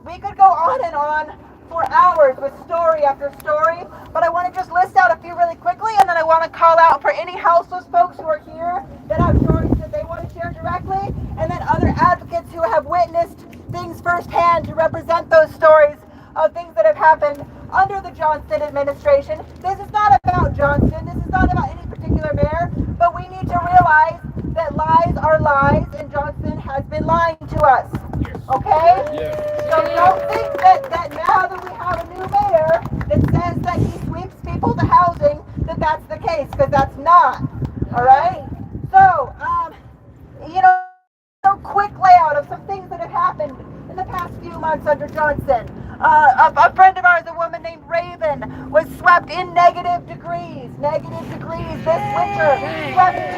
F: We could go on and on for hours with story after story, but I want to just list out a few really quickly, and then I want to call out for any houseless folks who are here that have stories that they want to share directly, and then other advocates who have witnessed things firsthand to represent those stories of things that have happened under the Johnston administration. This is not about Johnston, this is not about any particular mayor, but we need to realize that lies are lies, and Johnston has been lying to us. Okay? Yes. So don't think that now that we have a new mayor that says that he sweeps people to house that that's the case, because that's not. All right? So, you know, a quick layout of some things that have happened in the past few months under Johnson. A friend of ours, a woman named Raven, was swept in negative degrees this winter. Swept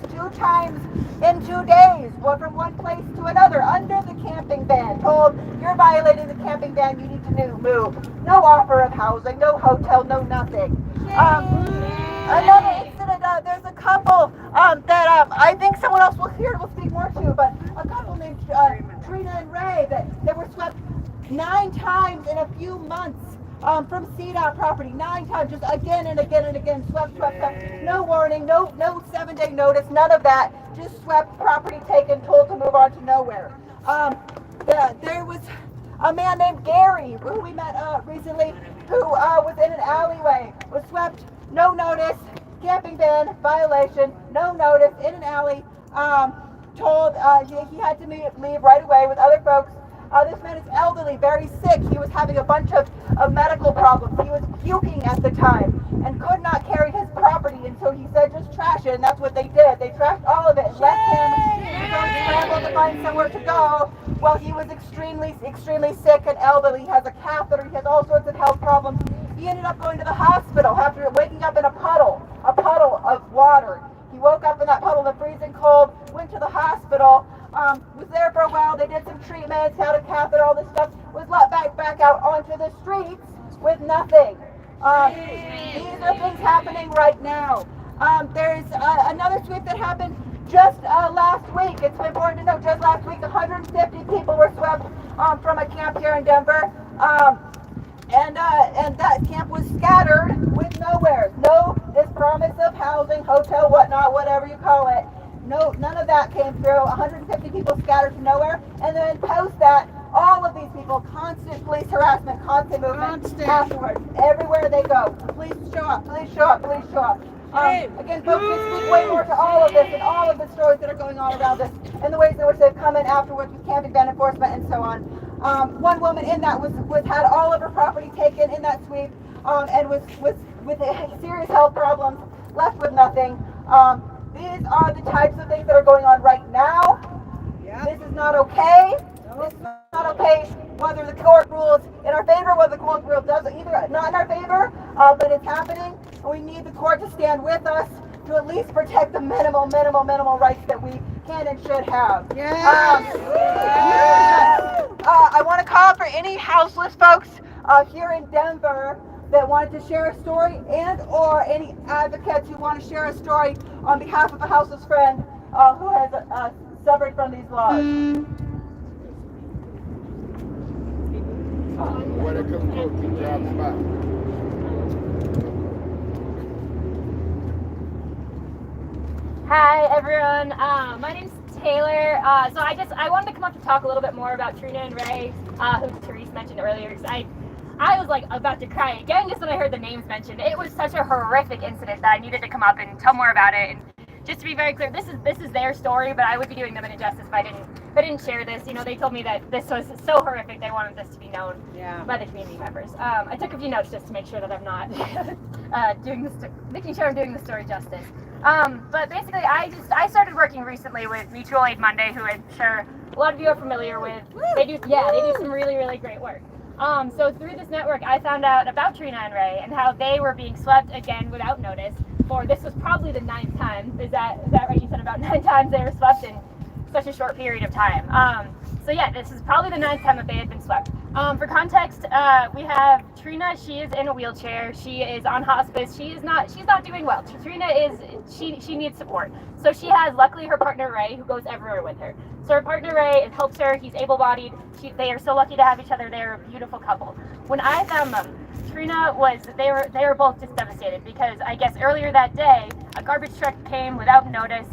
F: two times in 2 days, from one place to another, under the camping ban. Told, you're violating the camping ban, you need to move. No offer of housing, no hotel, no nothing. Another incident, there's a couple that I think someone else will speak more to, but a couple named Trina and Ray that were swept 9 times in a few months from CDOT property. 9 times, just again and again and again, swept. No warning, no 7-day notice, none of that. Just swept, property taken, told to move on to nowhere. There was a man named Gary, who we met recently, who was in an alleyway, was swept, no notice, camping ban, violation, no notice, in an alley, told he had to leave right away with other folks. This man is elderly, very sick. He was having a bunch of medical problems. He was puking at the time and could not carry his property, and so he said, just trash it, and that's what they did. They trashed all of it and left him to go scramble to find somewhere to go while he was extremely sick and elderly. He has a catheter. He has all sorts of health problems. He ended up going to the hospital after waking up in a puddle of water. He woke up in that puddle in the freezing cold, went to the hospital, was there for a while. They did some treatments, had a catheter, all this stuff, was let back out onto the streets with nothing. These are things happening right now. There's another sweep that happened just last week. It's important to note, just last week, 150 people were swept from a camp here in Denver. And that camp was scattered with nowhere. No, this promise of housing, hotel, whatnot, whatever you call it. No, none of that came through. 150 people scattered to nowhere. And then post that, all of these people, constant police harassment, constant movement afterwards. Everywhere they go. Please show up, please show up, please show up. Again, folks, can speak way more to all of this and all of the stories that are going on around this and the ways in which they've come in afterwards with camping ban enforcement and so on. One woman in that was had all of her property taken in that sweep and was with serious health problems, left with nothing. These are the types of things that are going on right now. This is not okay. This is not okay, whether the court rules in our favor, whether the court rules doesn't, either not in our favor, but it's happening. And we need the court to stand with us to at least protect the minimal rights that we can and should have. I want to call for any houseless folks here in Denver that wanted to share a story, and or any advocates who want to share a story on behalf of a houseless friend who has suffered from these laws.
E: Where they come close to the job spot.
I: Hi everyone, my name's Taylor. So I wanted to come up to talk a little bit more about Trina and Ray, who Therese mentioned earlier, because I was like about to cry again just when I heard the names mentioned. It was such a horrific incident that I needed to come up and tell more about it. And just to be very clear, this is their story, but I would be doing them an injustice if I didn't share this. You know, they told me that this was so horrific they wanted this to be known by the community members. I took a few notes just to make sure that I'm not making sure I'm doing the story justice. But basically, I started working recently with Mutual Aid Monday, who I'm sure a lot of you are familiar with. They do some really, really great work. So through this network, I found out about Trina and Ray and how they were being swept again without notice. This was probably the 9th time. Is that right? You said about 9 times they were swept in such a short period of time. So yeah, this is probably the 9th time that they had been swept. For context, we have Trina. She is in a wheelchair. She is on hospice. She's not doing well. Trina she needs support. So she has, luckily, her partner Ray, who goes everywhere with her. So her partner Ray helps her. He's able-bodied. They are so lucky to have each other. They're a beautiful couple. When I found them, they were both just devastated because I guess earlier that day a garbage truck came without notice.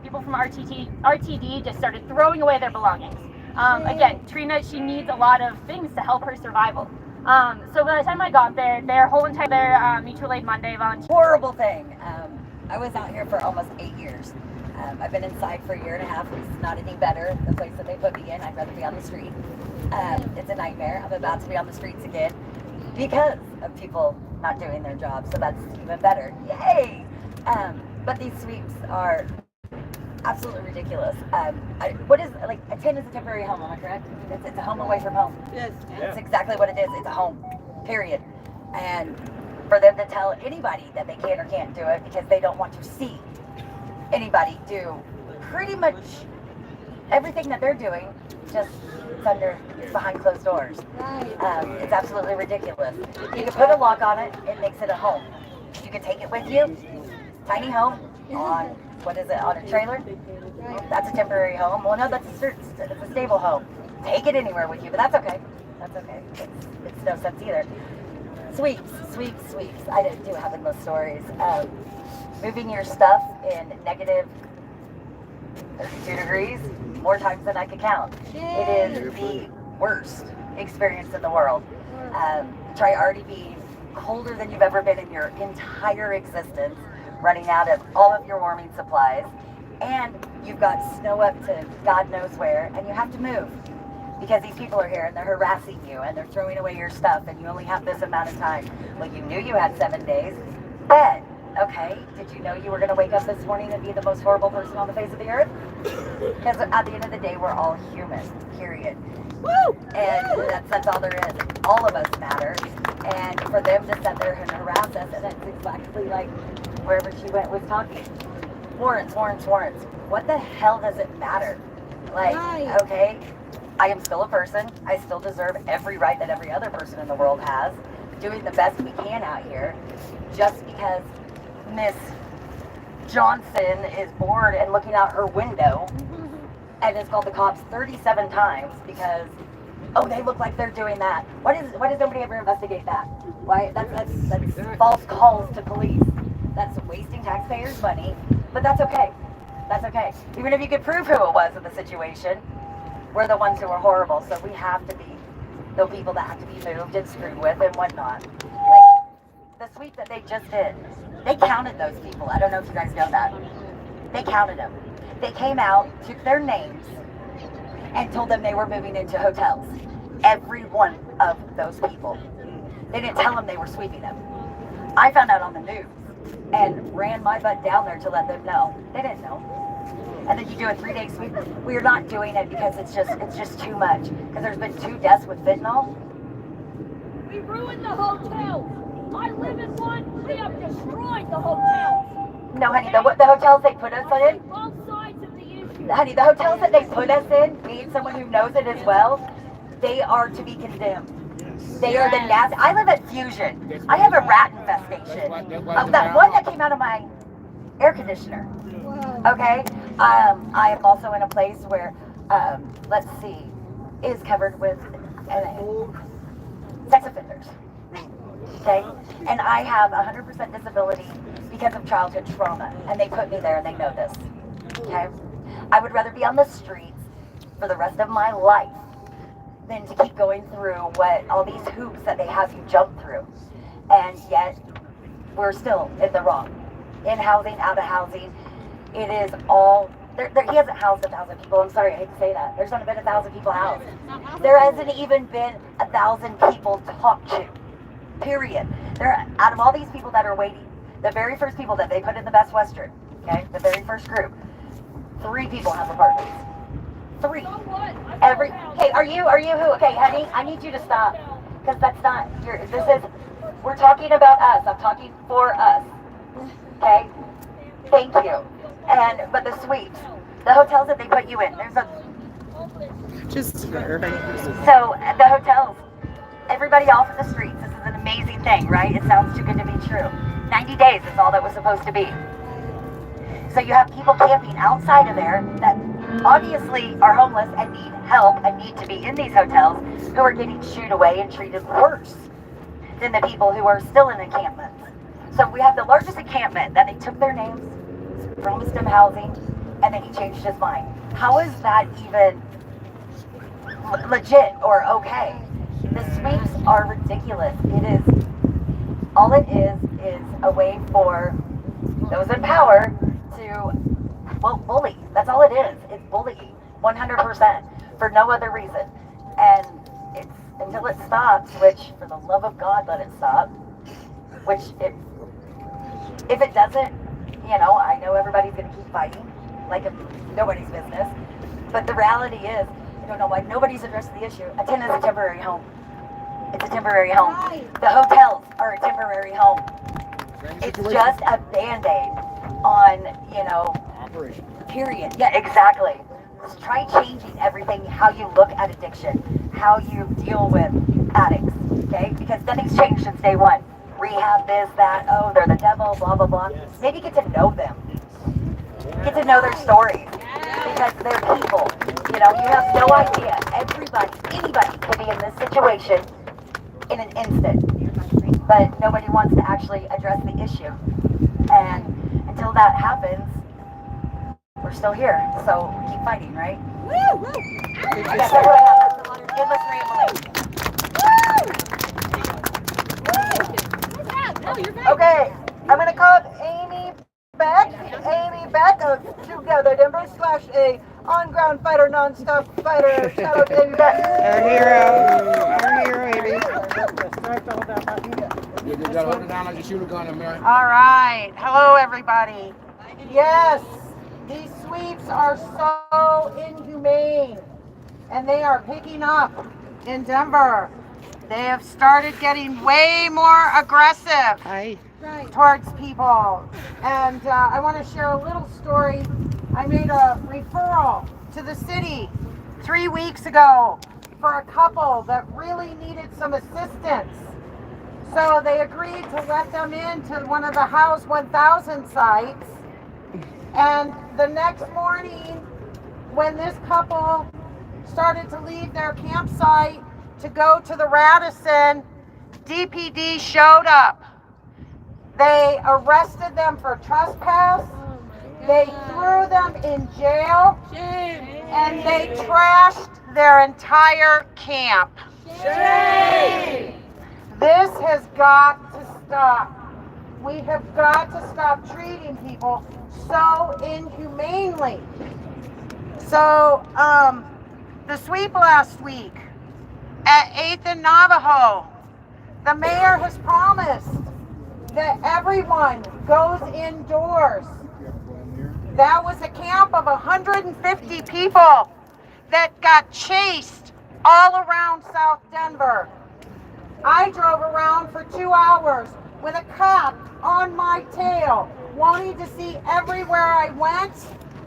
I: People from RTD just started throwing away their belongings. Again, Trina, she needs a lot of things to help her survival. So by the time I got there, their whole entire Mutual Aid Monday volunteer.
K: Horrible thing. I was out here for almost 8 years. I've been inside for a year and a half. It's not any better, the place that they put me in. I'd rather be on the street. It's a nightmare. I'm about to be on the streets again because of people not doing their job, so that's even better. Yay! But these sweeps are absolutely ridiculous. What is, like, a tent is a temporary home, am I correct? It's a home away from home.
B: Yes.
K: That's exactly what it is. It's a home, period. And for them to tell anybody that they can or can't do it because they don't want to see anybody do pretty much everything that they're doing, just it's behind closed doors. It's absolutely ridiculous. You can put a lock on it, it makes it a home. You can take it with you, tiny home on, what is it, on a trailer? That's a temporary home. Well, no, that's a stable home. Take it anywhere with you, but that's okay. That's okay. It's no sense either. Sweeps. I do have endless stories. Moving your stuff in negative 32 degrees, more times than I could count. It is the worst experience in the world. Try already being colder than you've ever been in your entire existence, running out of all of your warming supplies, and you've got snow up to God knows where, and you have to move because these people are here and they're harassing you and they're throwing away your stuff and you only have this amount of time. Well, you knew you had 7 days, but okay, did you know you were going to wake up this morning and be the most horrible person on the face of the earth? Because at the end of the day, we're all human, period. Woo! And that's all there is. All of us matter. And for them to sit there and harass us, and it's exactly like wherever she went was talking. Warrants. What the hell does it matter? Like, okay, I am still a person. I still deserve every right that every other person in the world has. Doing the best we can out here. Just because Miss Johnson is bored and looking out her window and has called the cops 37 times because, oh, they look like they're doing that. Why does nobody ever investigate that? Why? That's false calls to police. That's wasting taxpayers' money, but that's okay. That's okay. Even if you could prove who it was in the situation, we're the ones who are horrible, so we have to be the people that have to be moved and screwed with and whatnot. Like, the sweep that they just did, they counted those people. I don't know if you guys know that. They counted them. They came out, took their names, and told them they were moving into hotels. Every one of those people. They didn't tell them they were sweeping them. I found out on the news and ran my butt down there to let them know. They didn't know. And then you do a 3-day sweep. We're not doing it because it's just too much. Because there's been 2 deaths with fentanyl.
I: We ruined the hotel. I live in one. We have destroyed the hotels.
K: No, honey, the hotels they put us in.
I: Both sides of the issue.
K: Honey, the hotels that they put us in, being someone who knows it as well, they are to be condemned. They are the nasty. I live at Fusion. I have a rat infestation. That one that came out of my air conditioner. Okay? I am also in a place where, let's see, is covered with sex offenders. Okay? And I have 100% disability because of childhood trauma. And they put me there and they know this. Okay? I would rather be on the streets for the rest of my life than to keep going through what all these hoops that they have you jump through. And yet, we're still in the wrong. In housing, out of housing. It is all, he hasn't housed 1,000 people. I'm sorry, I hate to say that. There's not been 1,000 people housed. There hasn't even been 1,000 people talked to. Period. Out of all these people that are waiting, the very first people that they put in the Best Western, okay, the very first group, 3 people have apartments. 3. Hey, are you who? Okay, honey, I need you to stop. Because that's not, we're talking about us. I'm talking for us. Okay? Thank you. But the suites, the hotels that they put you in,
A: Just
K: so the hotels, everybody off of the streets, this is an amazing thing, right? It sounds too good to be true. 90 days is all that was supposed to be. So you have people camping outside of there that obviously are homeless and need help and need to be in these hotels, who are getting shooed away and treated worse than the people who are still in encampments. So we have the largest encampment that they took their names, promised them housing, and then he changed his mind. How is that even legit or okay? The sweeps are ridiculous. All it is a way for those in power to, well, bully. That's all it is. It's bullying, 100%, for no other reason. And it's until it stops, which, for the love of God, let it stop. which if it doesn't, you know, I know everybody's going to keep fighting like it's nobody's business. But the reality is, I don't know why nobody's addressed the issue. A tent is a temporary home. It's a temporary home. The hotels are a temporary home. It's just a Band-Aid on, you know,
E: Operation.
K: period. Yeah, exactly. Let's try changing everything, how you look at addiction, how you deal with addicts, okay? Because nothing's changed since day one. Rehab, this, that, oh, they're the devil, blah, blah, blah. Maybe get to know them. Get to know their stories. Because they're people. You know, you have no idea. Everybody, anybody could be in this situation in an instant. But nobody wants to actually address the issue. And until that happens, we're still here. So keep fighting, right? Woo! Woo! That's what I have. Endless rambling. Okay, I'm gonna call Amy Beck. Amy Beck of Together Denver / a on-ground fighter, non-stop fighter. Shout out to Amy Beck.
A: Our hero, Amy.
E: You gotta hold it down like you shoot a gun in Mary.
B: All right. Hello, everybody. Yes, these sweeps are so inhumane, and they are picking up in Denver. They have started getting way more aggressive towards people. And I want to share a little story. I made a referral to the city 3 weeks ago for a couple that really needed some assistance. So they agreed to let them into one of the House 1000 sites. And the next morning, when this couple started to leave their campsite to go to the Radisson, DPD showed up. They arrested them for trespass. They threw them in jail. And they trashed their entire camp. This has got to stop. We have got to stop treating people so inhumanely. So, the sweep last week at 8th and Navajo, the mayor has promised that everyone goes indoors. That was a camp of 150 people that got chased all around South Denver. I drove around for 2 hours with a cop on my tail, wanting to see everywhere I went,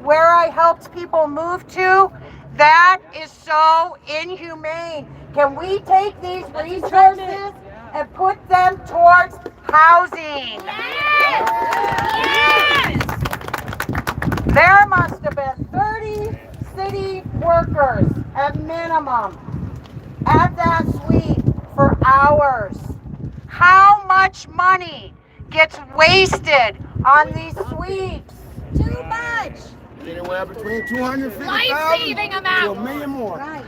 B: where I helped people move to. That is so inhumane. Can we take these resources and put them towards housing? Yes! There must have been 30 city workers at minimum at that sweep for hours. How much money gets wasted on these sweeps? Too much.
E: Anywhere between 250,000
I: Life-saving
E: to
I: amount.
E: $1 million more.
B: Right.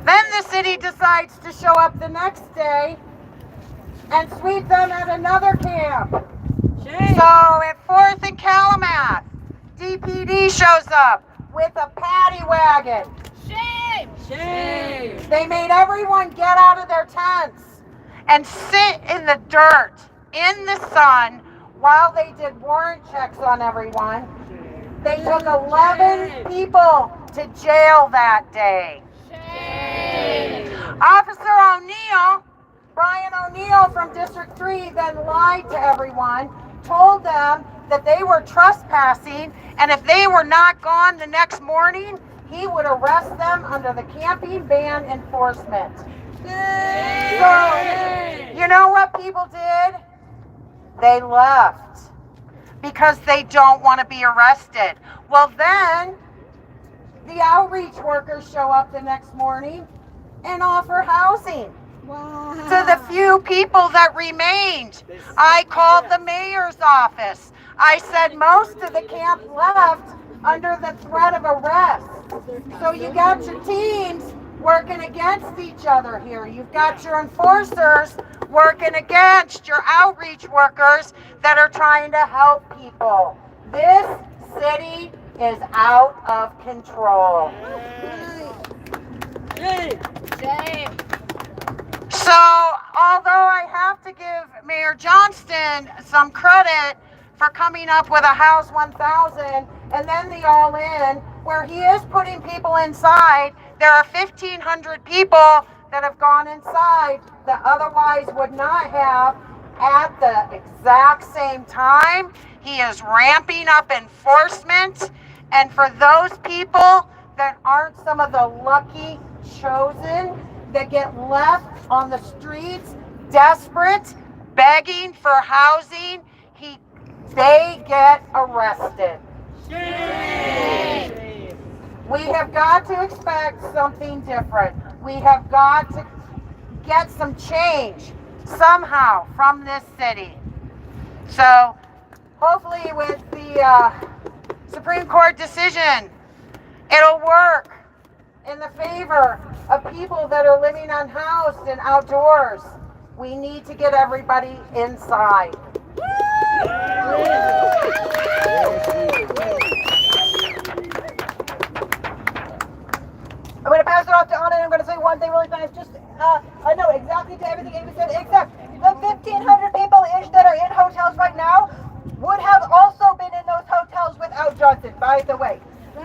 B: Then the city decides to show up the next day and sweep them at another camp. Shame. So at 4th and Calumet, DPD shows up with a paddy wagon.
I: Shame!
B: Shame! They made everyone get out of their tents and sit in the dirt, in the sun, while they did warrant checks on everyone. They took 11 people to jail that day. Shame! Officer O'Neill, Brian O'Neill from District 3, then lied to everyone, told them that they were trespassing, and if they were not gone the next morning, he would arrest them under the camping ban enforcement. So, you know what people did? They left because they don't want to be arrested. Well, then the outreach workers show up the next morning and offer housing to the few people that remained. I called the mayor's office. I said most of the camp left under the threat of arrest. So you got your teams working against each other here. You've got your enforcers working against your outreach workers that are trying to help people. This city is out of control.
I: Shame!
B: So
F: although I have to give Mayor Johnston some credit for coming up with a House 1000 and then the all-in, where he is putting people inside. There are 1,500 people that have gone inside that otherwise would not have at the exact same time. He is ramping up enforcement, and for those people that aren't some of the lucky chosen that get left on the streets, desperate, begging for housing, they get arrested. Shame. We have got to expect something different. We have got to get some change somehow from this city. So hopefully with the Supreme Court decision, it'll work in the favor of people that are living unhoused and outdoors. We need to get everybody inside.
B: I'm going to pass it off to Anna, and I'm going to say one thing really fast. Just, I know exactly to everything Amy said, except the 1,500 people-ish that are in hotels right now would have also been in those hotels without Johnson, by the way.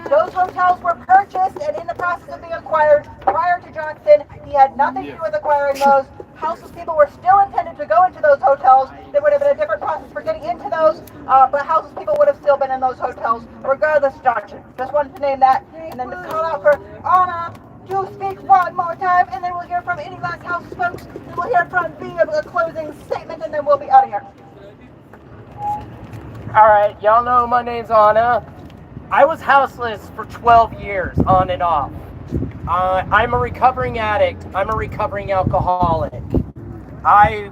B: Those hotels were purchased and in the process of being acquired prior to Johnson. He had nothing to do with acquiring those. Houseless people were still intended to go into those hotels. There would have been a different process for getting into those, but houseless people would have still been in those hotels, regardless of Johnson. Just wanted to name that, and then to call out for Anna to speak one more time, and then we'll hear from any last houseless folks, and we'll hear from a closing statement, and then we'll be out of here.
C: All right, y'all know my name's Anna. I was houseless for 12 years, on and off. I'm a recovering addict. I'm a recovering alcoholic. I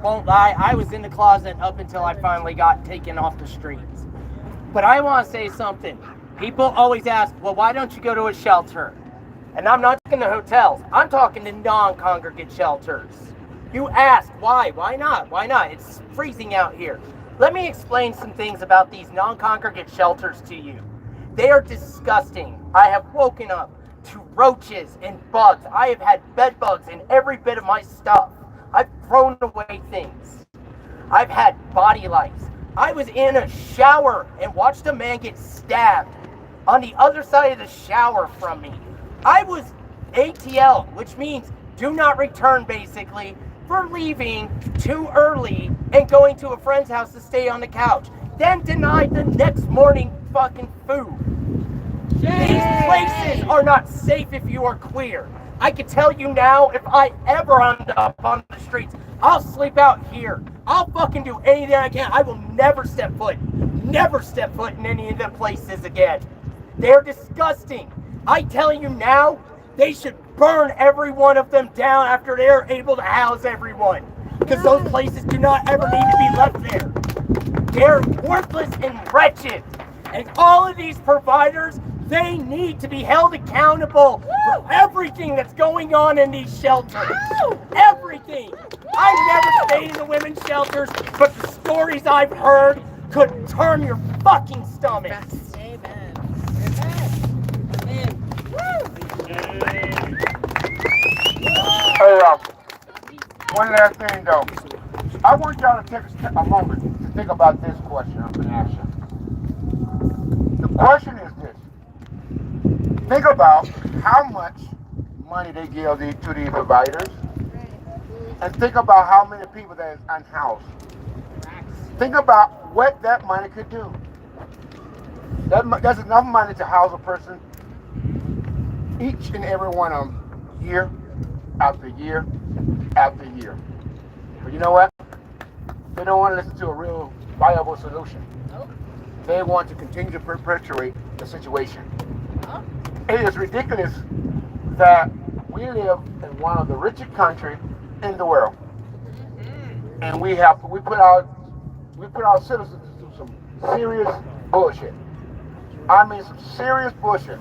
C: won't lie, I was in the closet up until I finally got taken off the streets. But I want to say something. People always ask, well, why don't you go to a shelter? And I'm not talking to hotels. I'm talking to non-congregate shelters. You ask, why? Why not? Why not? It's freezing out here. Let me explain some things about these non-congregate shelters to you. They are disgusting. I have woken up to roaches and bugs. I have had bed bugs in every bit of my stuff. I've thrown away things. I've had body lice. I was in a shower and watched a man get stabbed on the other side of the shower from me. I was ATL, which means do not return, basically, for leaving too early and going to a friend's house to stay on the couch, then denied the next morning fucking food. These places are not safe if you are queer. I can tell you now, if I ever end up on the streets, I'll sleep out here. I'll fucking do anything I can. I will never step foot in any of the places again. They're disgusting. I tell you now, they should burn every one of them down after they're able to house everyone. Because those places do not ever need to be left there. They're worthless and wretched. And all of these providers, they need to be held accountable for everything that's going on in these shelters. Everything. I've never stayed in the women's shelters, but the stories I've heard could turn your fucking stomachs.
E: Hey, one last thing though. I want y'all to take a moment to think about this question I'm going to ask you. The question is this. Think about how much money they give to these providers, and think about how many people that is unhoused. Think about what that money could do. That's enough money to house a person, each and every one of them, year after year after year. But you know what? They don't want to listen to a real viable solution. They want to continue to perpetuate the situation. It is ridiculous that we live in one of the richest countries in the world, and we put our citizens through some serious bullshit. I mean, some serious bullshit.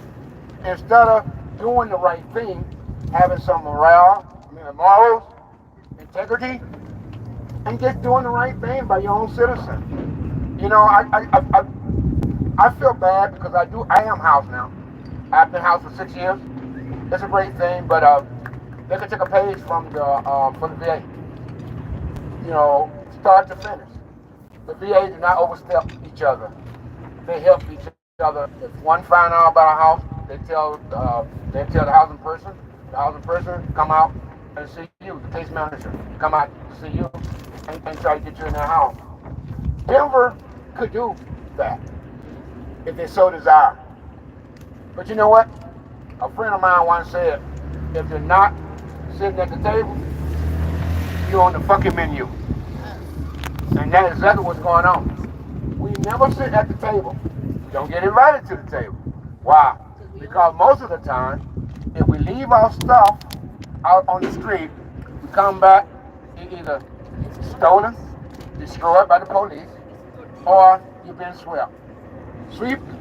E: Instead of doing the right thing, having some morals, integrity, and just doing the right thing by your own citizen. You know, I feel bad because I am housed now. I've been housed for 6 years. It's a great thing, but they could take a page from the VA. You know, start to finish. The VA do not overstep each other. They help each other. If one find out about a house, they tell the housing person. The housing person come out and see you. The case manager come out to see you and try to get you in their house. Denver could do that if they so desire. But you know what? A friend of mine once said, if you're not sitting at the table, you're on the fucking menu. And that's exactly what's going on. We never sit at the table. We don't get invited to the table. Why? Because most of the time, if we leave our stuff out on the street, we come back, it either stolen, destroyed by the police, or you've been swept.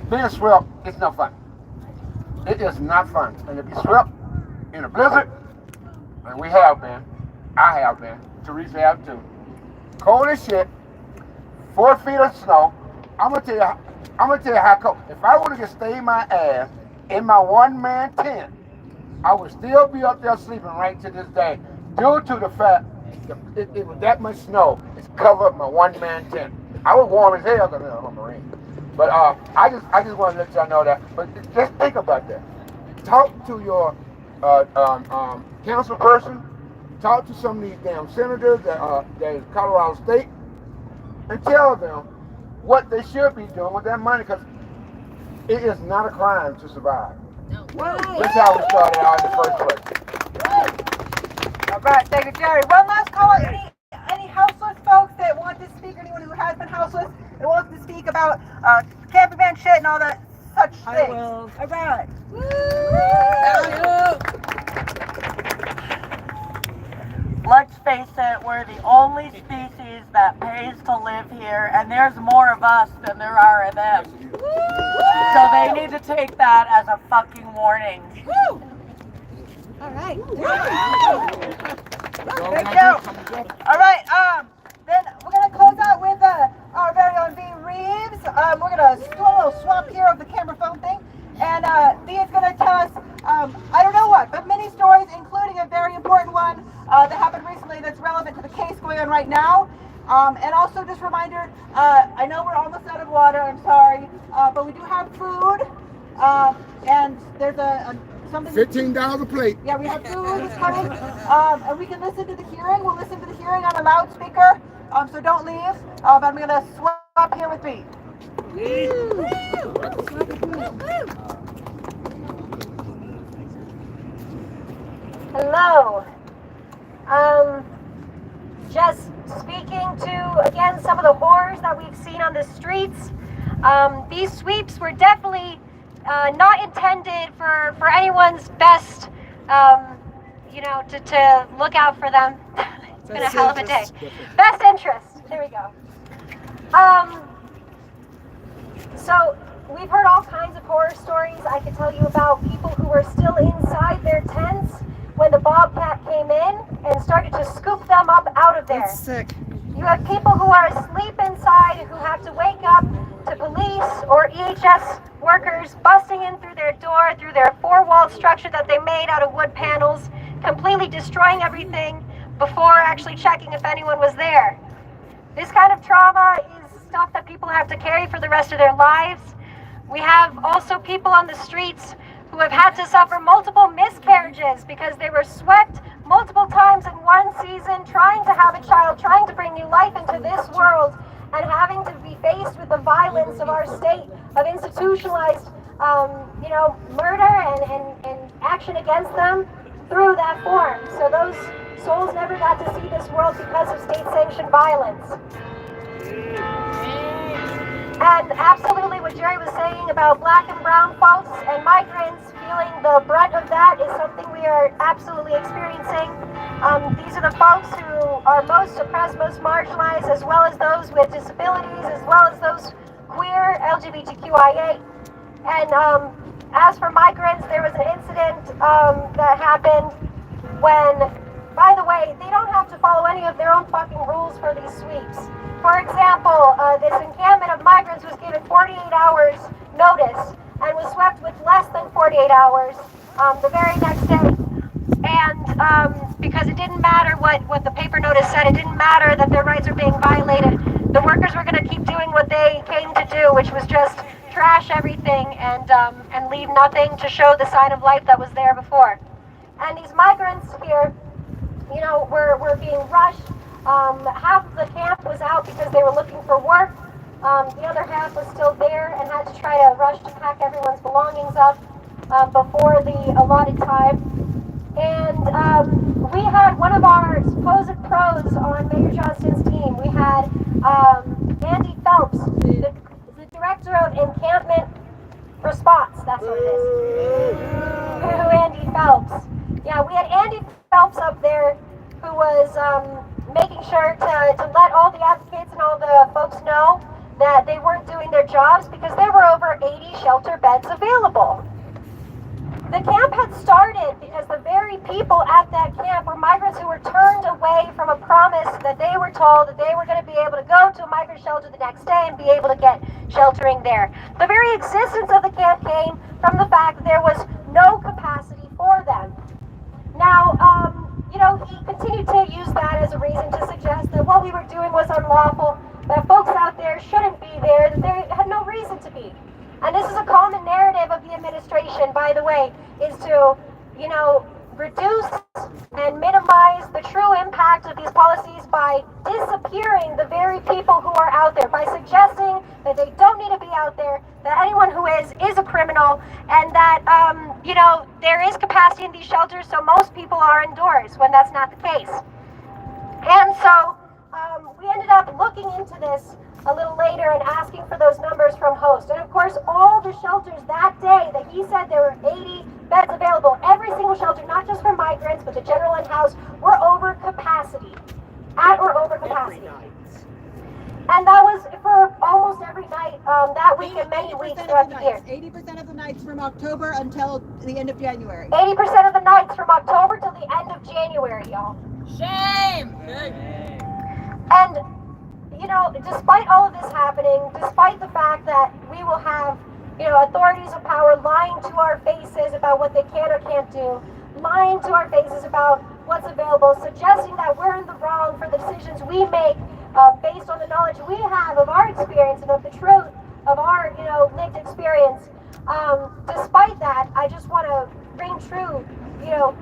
E: Being swept is no fun. It is not fun. And to be swept in a blizzard, and we have been, I have been, Teresa have too. Cold as shit, 4 feet of snow. I'm gonna tell you how cold. If I would have stayed my ass in my one-man tent, I would still be up there sleeping right to this day, due to the fact that it was that much snow. It's covered my one-man tent. I was warm as hell because I'm a Marine. But I just want to let y'all know that. But just think about that. Talk to your council person. Talk to some of these damn senators that is Colorado State, and tell them what they should be doing with that money, because it is not a crime to survive. No. That's how we started out in the first place.
F: All right, thank you, Jerry. One last caller. Any houseless folks that want to speak, or anyone who has been houseless and wants to speak about camping van shit and all that such things?
B: I will.
F: All right. Let's face it, we're the only species that pays to live here, and there's more of us than there are of them. So they need to take that as a fucking warning.
B: Woo! All right.
F: Thank you. All right, then we're going to close out with our very own V. Reeves. We're going to do a little swap here of the camera phone thing. And V is going to tell us, I don't know what, but many stories, including a very important one that happened recently that's relevant to the case going on right now. And also just a reminder, I know we're almost out of water, I'm sorry, but we do have food. And there's something.
E: $15 a plate.
F: Yeah, we have food coming. And we can listen to the hearing. We'll listen to the hearing on a loudspeaker. So don't leave. But I'm going to swap here with V.
L: Hello. Just speaking to, again, some of the horrors that we've seen on the streets. These sweeps were definitely not intended for anyone's best, to look out for them. It's been a hell of a day. Best interest. There we go. So we've heard all kinds of horror stories. I could tell you about people who were still inside their tents when the Bobcat came in and started to scoop them up out of there.
A: That's sick.
L: You have people who are asleep inside who have to wake up to police or EHS workers busting in through their door, through their four-walled structure that they made out of wood panels, completely destroying everything before actually checking if anyone was there. This kind of trauma is stuff that people have to carry for the rest of their lives. We have also people on the streets who have had to suffer multiple miscarriages because they were swept multiple times in one season, trying to have a child, trying to bring new life into this world, and having to be faced with the violence of our state of institutionalized, murder and action against them through that form. So those souls never got to see this world because of state-sanctioned violence. And absolutely what Jerry was saying about black and brown folks and migrants feeling the brunt of that is something we are absolutely experiencing. These are the folks who are most oppressed, most marginalized, as well as those with disabilities, as well as those queer, LGBTQIA. And as for migrants, there was an incident that happened when, by the way, they don't have to follow any of their own fucking rules for these sweeps. For example, this encampment of migrants was given 48 hours notice and was swept with less than 48 hours the very next day. And because it didn't matter what the paper notice said, it didn't matter that their rights are being violated. The workers were going to keep doing what they came to do, which was just trash everything and leave nothing to show the sign of life that was there before. And these migrants here, you know, were being rushed. Half of the camp was out because they were looking for work. The other half was still there and had to try to rush to pack everyone's belongings up before the allotted time. And we had one of our supposed pros on Mayor Johnston's team. We had Andy Phelps, the Director of Encampment Response. That's what it is. Andy Phelps. Yeah, we had Andy Phelps up there who was making sure to let all the advocates and all the folks know that they weren't doing their jobs because there were over 80 shelter beds available. The camp had started because the very people at that camp were migrants who were turned away from a promise that they were told that they were going to be able to go to a migrant shelter the next day and be able to get sheltering there. The very existence of the camp came from the fact that there was no capacity for them. Now, you know, he continued to use that as a reason to suggest that what we were doing was unlawful, that folks out there shouldn't be there, that they had no reason to be. And this is a common narrative of the administration, by the way, is to, you know, reduce and minimize the true impact of these policies by disappearing the very people who are out there, by suggesting that they don't need to be out there, that anyone who is a criminal, and that, you know, there is capacity in these shelters, so most people are indoors when that's not the case. And so we ended up looking into this a little later and asking for those numbers from Host. And of course, all the shelters that day that he said there were 80 beds available, every single shelter, not just for migrants, but the general in-house, were over capacity, at or over capacity. And that was for almost every night that week and many weeks throughout the year.
B: 80% of the nights from October until the end of January.
L: 80% of the nights from October till the end of January, y'all.
B: Shame!
L: And, you know, despite all of this happening, despite the fact that we will have, you know, authorities of power lying to our faces about what they can or can't do, lying to our faces about what's available, suggesting that we're in the wrong for the decisions we make based on the knowledge we have of our experience and of the truth of our, you know, lived experience. Despite that, I just want to ring true, you know,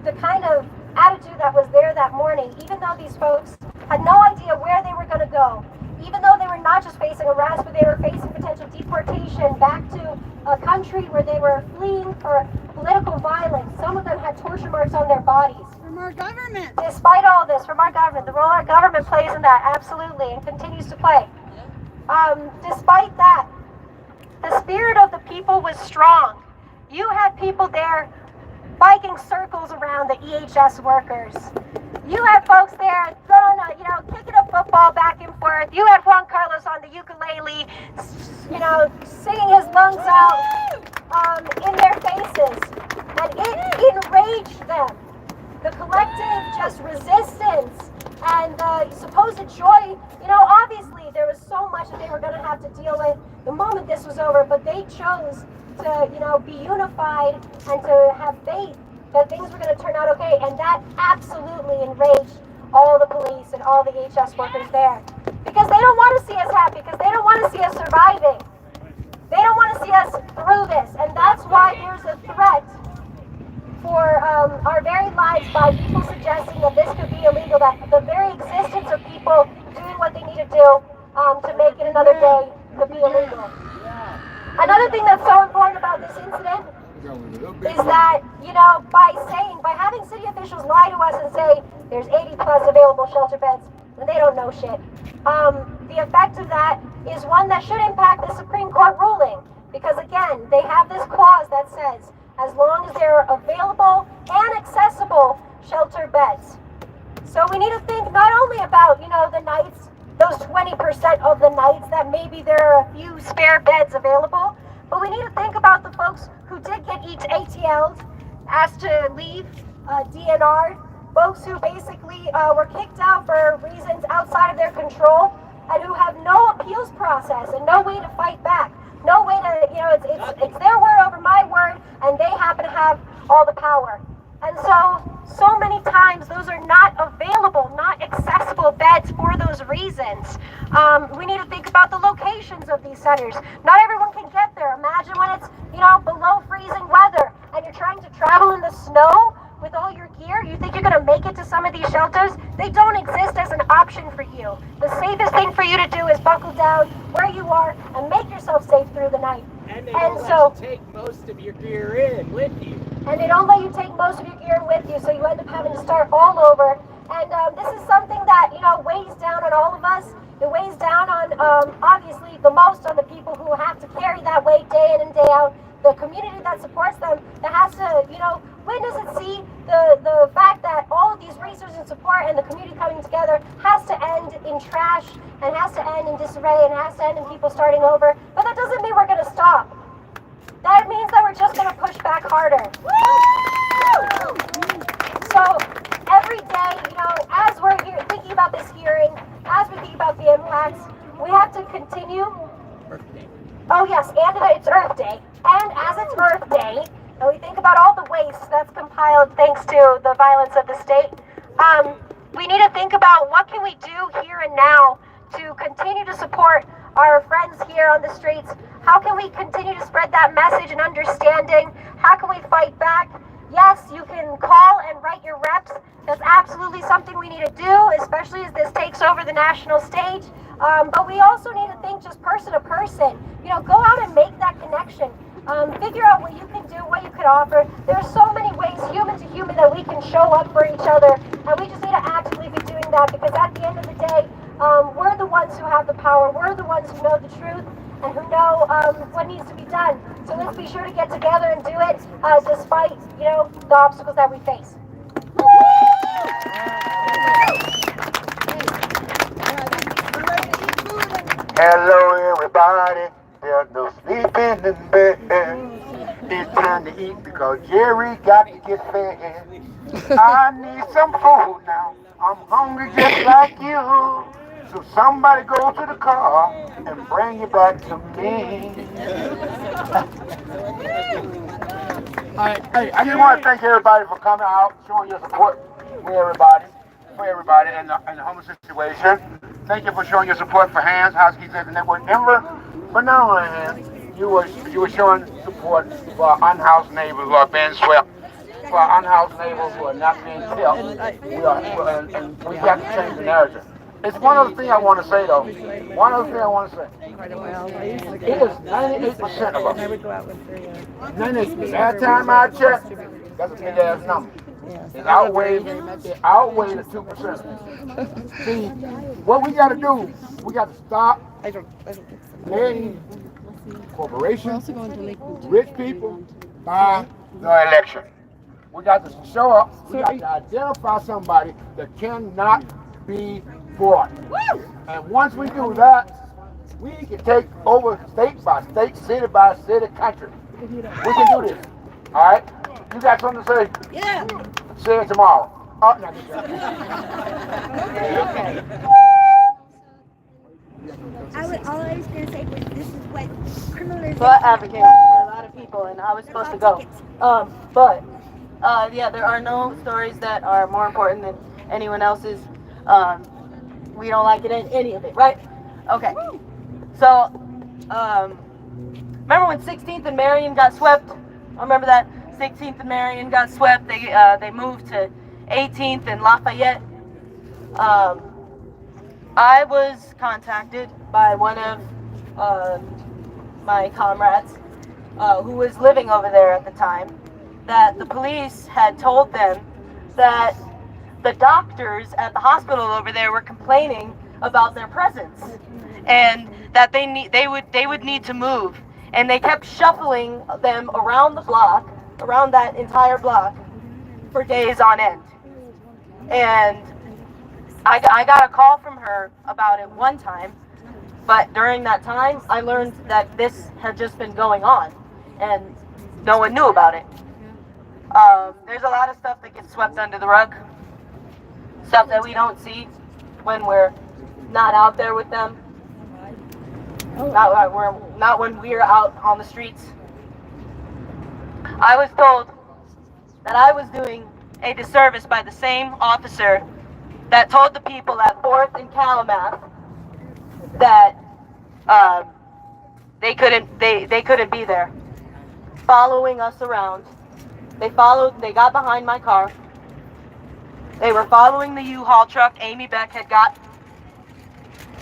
L: the kind of attitude that was there that morning, even though these folks had no idea where they were going to go, even though they were not just facing arrest, but they were facing potential deportation back to a country where they were fleeing for political violence. Some of them had torture marks on their bodies.
B: From our government.
L: Despite all this, from our government, the role our government plays in that, absolutely, and continues to play. Despite that, the spirit of the people was strong. You had people there biking circles around the EHS workers. You had folks there throwing, you know, kicking a football back and forth. You had Juan Carlos on the ukulele, you know, singing his lungs out in their faces. And it enraged them. The collective just resistance and the supposed joy, you know, obviously there was so much that they were going to have to deal with the moment this was over, but they chose to, you know, be unified and to have faith that things were going to turn out okay, and that absolutely enraged all the police and all the HS workers there. Because they don't want to see us happy, because they don't want to see us surviving. They don't want to see us through this, and that's why there's a threat for our very lives by people suggesting that this could be illegal, that the very existence of people doing what they need to do to make it another day could be illegal. Another thing that's so important about this incident is that, you know, by having city officials lie to us and say there's 80 plus available shelter beds when they don't know shit, the effect of that is one that should impact the Supreme Court ruling. Because again, they have this clause that says, as long as there are available and accessible shelter beds. So we need to think not only about, you know, the nights, those 20% of the nights that maybe there are a few spare beds available, but we need to think about the folks who did get ATL'd, asked to leave, DNR, folks who basically were kicked out for reasons outside of their control, and who have no appeals process and no way to fight back. No way to, you know, it's their word over my word, and they happen to have all the power. And so many times those are not available, not accessible beds for those reasons. We need to think about the locations of these centers. Not everyone can get there. Imagine when it's, below freezing weather and you're trying to travel in the snow with all your gear. You think you're going to make it to some of these shelters? They don't exist as an option for you. The safest thing for you to do is buckle down where you are and make yourself safe through the night.
C: And they don't let you take most of your gear in with you.
L: And they don't let you take most of your gear with you, so you end up having to start all over. And this is something that, weighs down on all of us. It weighs down on, obviously, the most on the people who have to carry that weight day in and day out. The community that supports them, that has to, witness and see the fact that all of these resources and support and the community coming together has to end in trash and has to end in disarray and has to end in people starting over. But that doesn't mean we're going to stop. That means that we're just going to push back harder. So every day, as we're here thinking about this hearing, as we think about the impacts, we have to continue. Oh yes, and it's Earth Day. And as it's Earth Day, and we think about all the waste that's compiled thanks to the violence of the state, we need to think about what can we do here and now to continue to support our friends here on the streets. How can we continue to spread that message and understanding? How can we fight back? Yes, you can call and write your reps. That's absolutely something we need to do, especially as this takes over the national stage. But we also need to think just person to person. Go out and make that connection. Figure out what you can do, what you could offer. There are so many ways, human to human, that we can show up for each other. And we just need to actively be doing that, because at the end of the day, we're the ones who have the power. We're the ones who know the truth and who know what needs to be done. So let's be sure to get together and do it, despite, the obstacles that we face.
M: Hello everybody, there's no sleeping in bed. It's time to eat because Jerry got to get fed. I need some food now, I'm hungry just like you. So somebody go to the car and bring it back to me. Hey, I just want to thank everybody for coming out, showing your support for everybody in the homeless situation. Thank you for showing your support for Hands, Housekeeping Safety Network Denver. But not only Hands, you were showing support for our unhoused neighbors who are being swept, for our unhoused neighbors who are not being kept. And we got to change the narrative. It's one other thing I want to say, though. One other thing I want to say. It is 98% of us. 98%. Last time I checked, that's a big ass number. It outweighs the 2%. See, what we got to do, we got to stop letting corporations, rich people buy the election. We got to show up. We got to identify somebody that cannot be bought. And once we do that, we can take over state by state, city by city, country. We can do this. All right? You got something to say?
B: Yeah.
M: Say it tomorrow. Oh, no,
B: okay. All I was going to say was this is what criminalization...
N: Well, I advocate for a lot of people, and I was supposed to go. Yeah, there are no stories that are more important than anyone else's. We don't like it in any of it, right? Okay. So, remember when 16th and Marion got swept? I remember that 16th and Marion got swept. They moved to 18th and Lafayette. I was contacted by one of my comrades who was living over there at the time, that the police had told them that the doctors at the hospital over there were complaining about their presence, and that they would need to move, and they kept shuffling them around the block, around that entire block, for days on end. And I got a call from her about it one time, but during that time I learned that this had just been going on and no one knew about it. There's a lot of stuff that gets swept under the rug, stuff that we don't see when we're not out there with them, not when we're out on the streets. I was told that I was doing a disservice by the same officer that told the people at 4th and Calumet that they couldn't be there. Following us around. They got behind my car. They were following the U-Haul truck Amy Beck had got.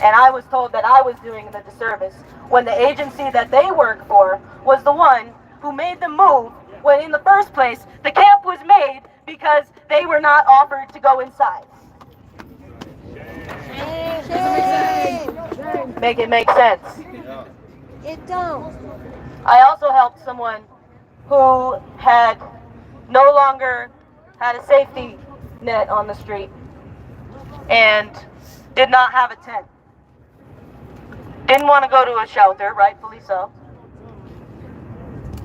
N: And I was told that I was doing the disservice when the agency that they work for was the one who made them move when in the first place the camp was made because they were not offered to go inside. Make it make sense.
L: It don't.
N: I also helped someone who had no longer had a safety net on the street and did not have a tent. Didn't want to go to a shelter, rightfully so,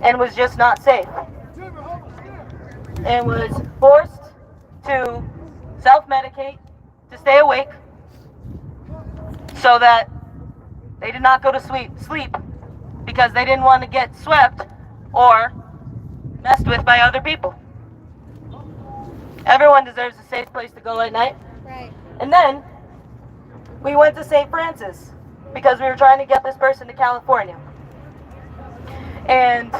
N: and was just not safe. And was forced to self-medicate to stay awake so that they did not go to sleep because they didn't want to get swept or messed with by other people. Everyone deserves a safe place to go at night.
L: Right.
N: And then we went to St. Francis because we were trying to get this person to California. And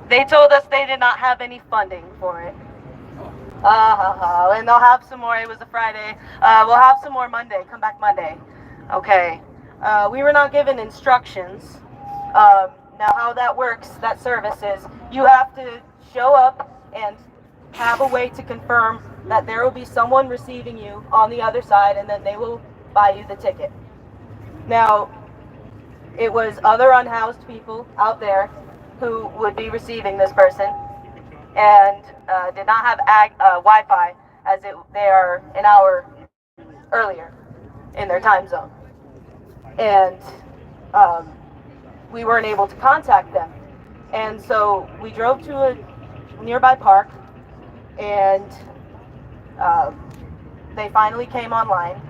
N: they told us they did not have any funding for it. And they'll have some more. It was a Friday. We'll have some more Monday. Come back Monday. Okay. We were not given instructions. Now how that works, that service is, you have to show up and have a way to confirm that there will be someone receiving you on the other side, and then they will buy you the ticket. Now, it was other unhoused people out there who would be receiving this person and did not have Wi-Fi as they are an hour earlier in their time zone. And we weren't able to contact them. And so we drove to a nearby park, and they finally came online.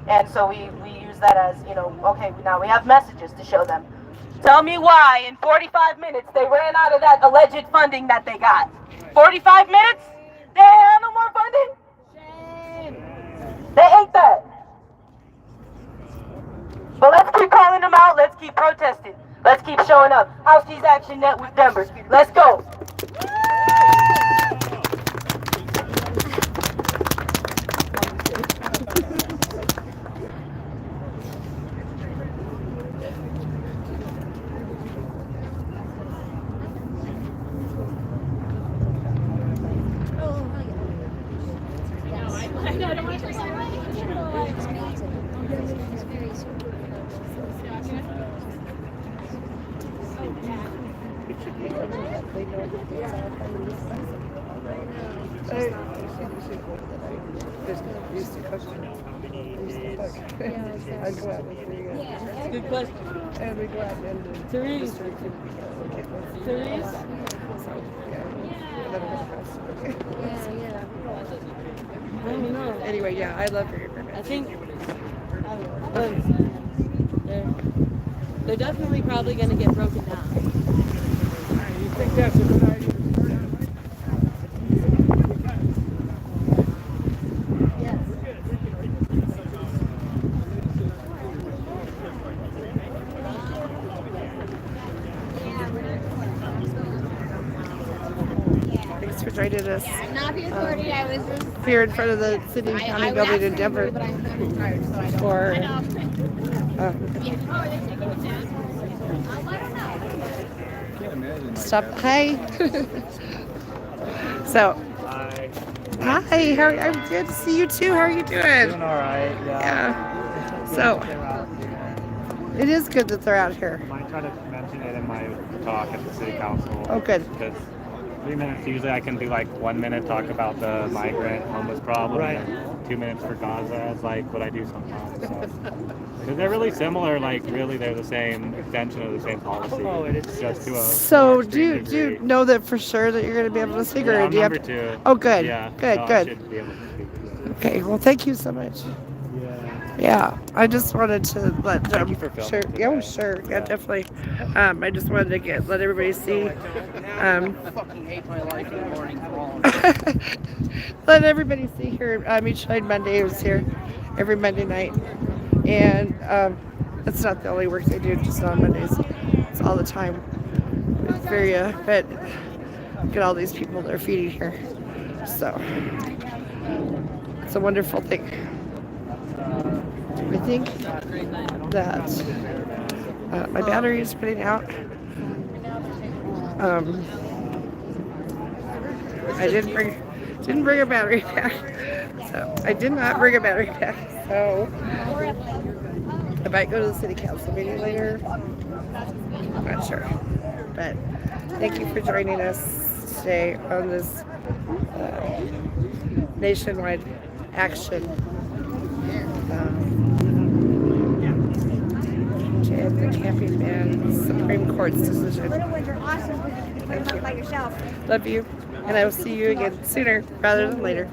N: And so we use that as, okay, now we have messages to show them. Tell me why in 45 minutes they ran out of that alleged funding that they got. 45 minutes? They have no more funding? Shame. They ate that. But let's keep calling them out. Let's keep protesting. Let's keep showing up. House Keys Action Net with Denver. Let's go. Good question.
A: And we glad ended.
N: Therese. I don't know.
A: Anyway, yeah, I love your permit.
N: I think they're definitely probably going to get broken down.
D: You think that's a good idea?
A: Thanks for joining us.
J: Not the authority. I was just
A: Here in front of the city and county building in Denver for stop. Hi. So, hi. I'm good to see you too. How are you doing?
O: Doing all right.
A: Yeah. So, it is good that they're out here.
O: I might try to mention it in my talk at the city council.
A: Oh, good.
O: Because 3 minutes, usually I can do like 1 minute talk about the migrant homeless problem,
A: Right.
O: and 2 minutes for Gaza as like what I do sometimes. So. Because they're really similar, like really they're the same extension of the same policy. Oh, it is just to a
A: So, do you know that for sure that you're going to be able to speak, or
O: yeah, I'm
A: do you have
O: number
A: to?
O: two.
A: Oh, good.
O: Yeah,
A: Good.
O: so I
A: Good.
O: should be able to speak.
A: Okay. Well, thank you so much.
O: Yeah.
A: Yeah, I just wanted to let them.
O: Thank you for filming
A: Sure.
O: today.
A: Yeah, sure. Yeah, definitely. I just wanted to let everybody see.
C: fucking hate my life in the morning for all
A: Let everybody see here. Mutual Aid Monday is here every Monday night, and it's not the only work they do, just on Mondays. It's all the time. It's very but look at all these people they're feeding here, so it's a wonderful thing. I think that my battery is putting out. I didn't bring a battery pack, so I did not bring a battery pack. So I might go to the city council meeting later. I'm not sure, but thank you for joining us today on this nationwide action. And the camping ban Supreme Court's decision.
L: You're awesome.
A: Thank you.
L: By yourself.
A: Love you, and I will see you again sooner rather than later.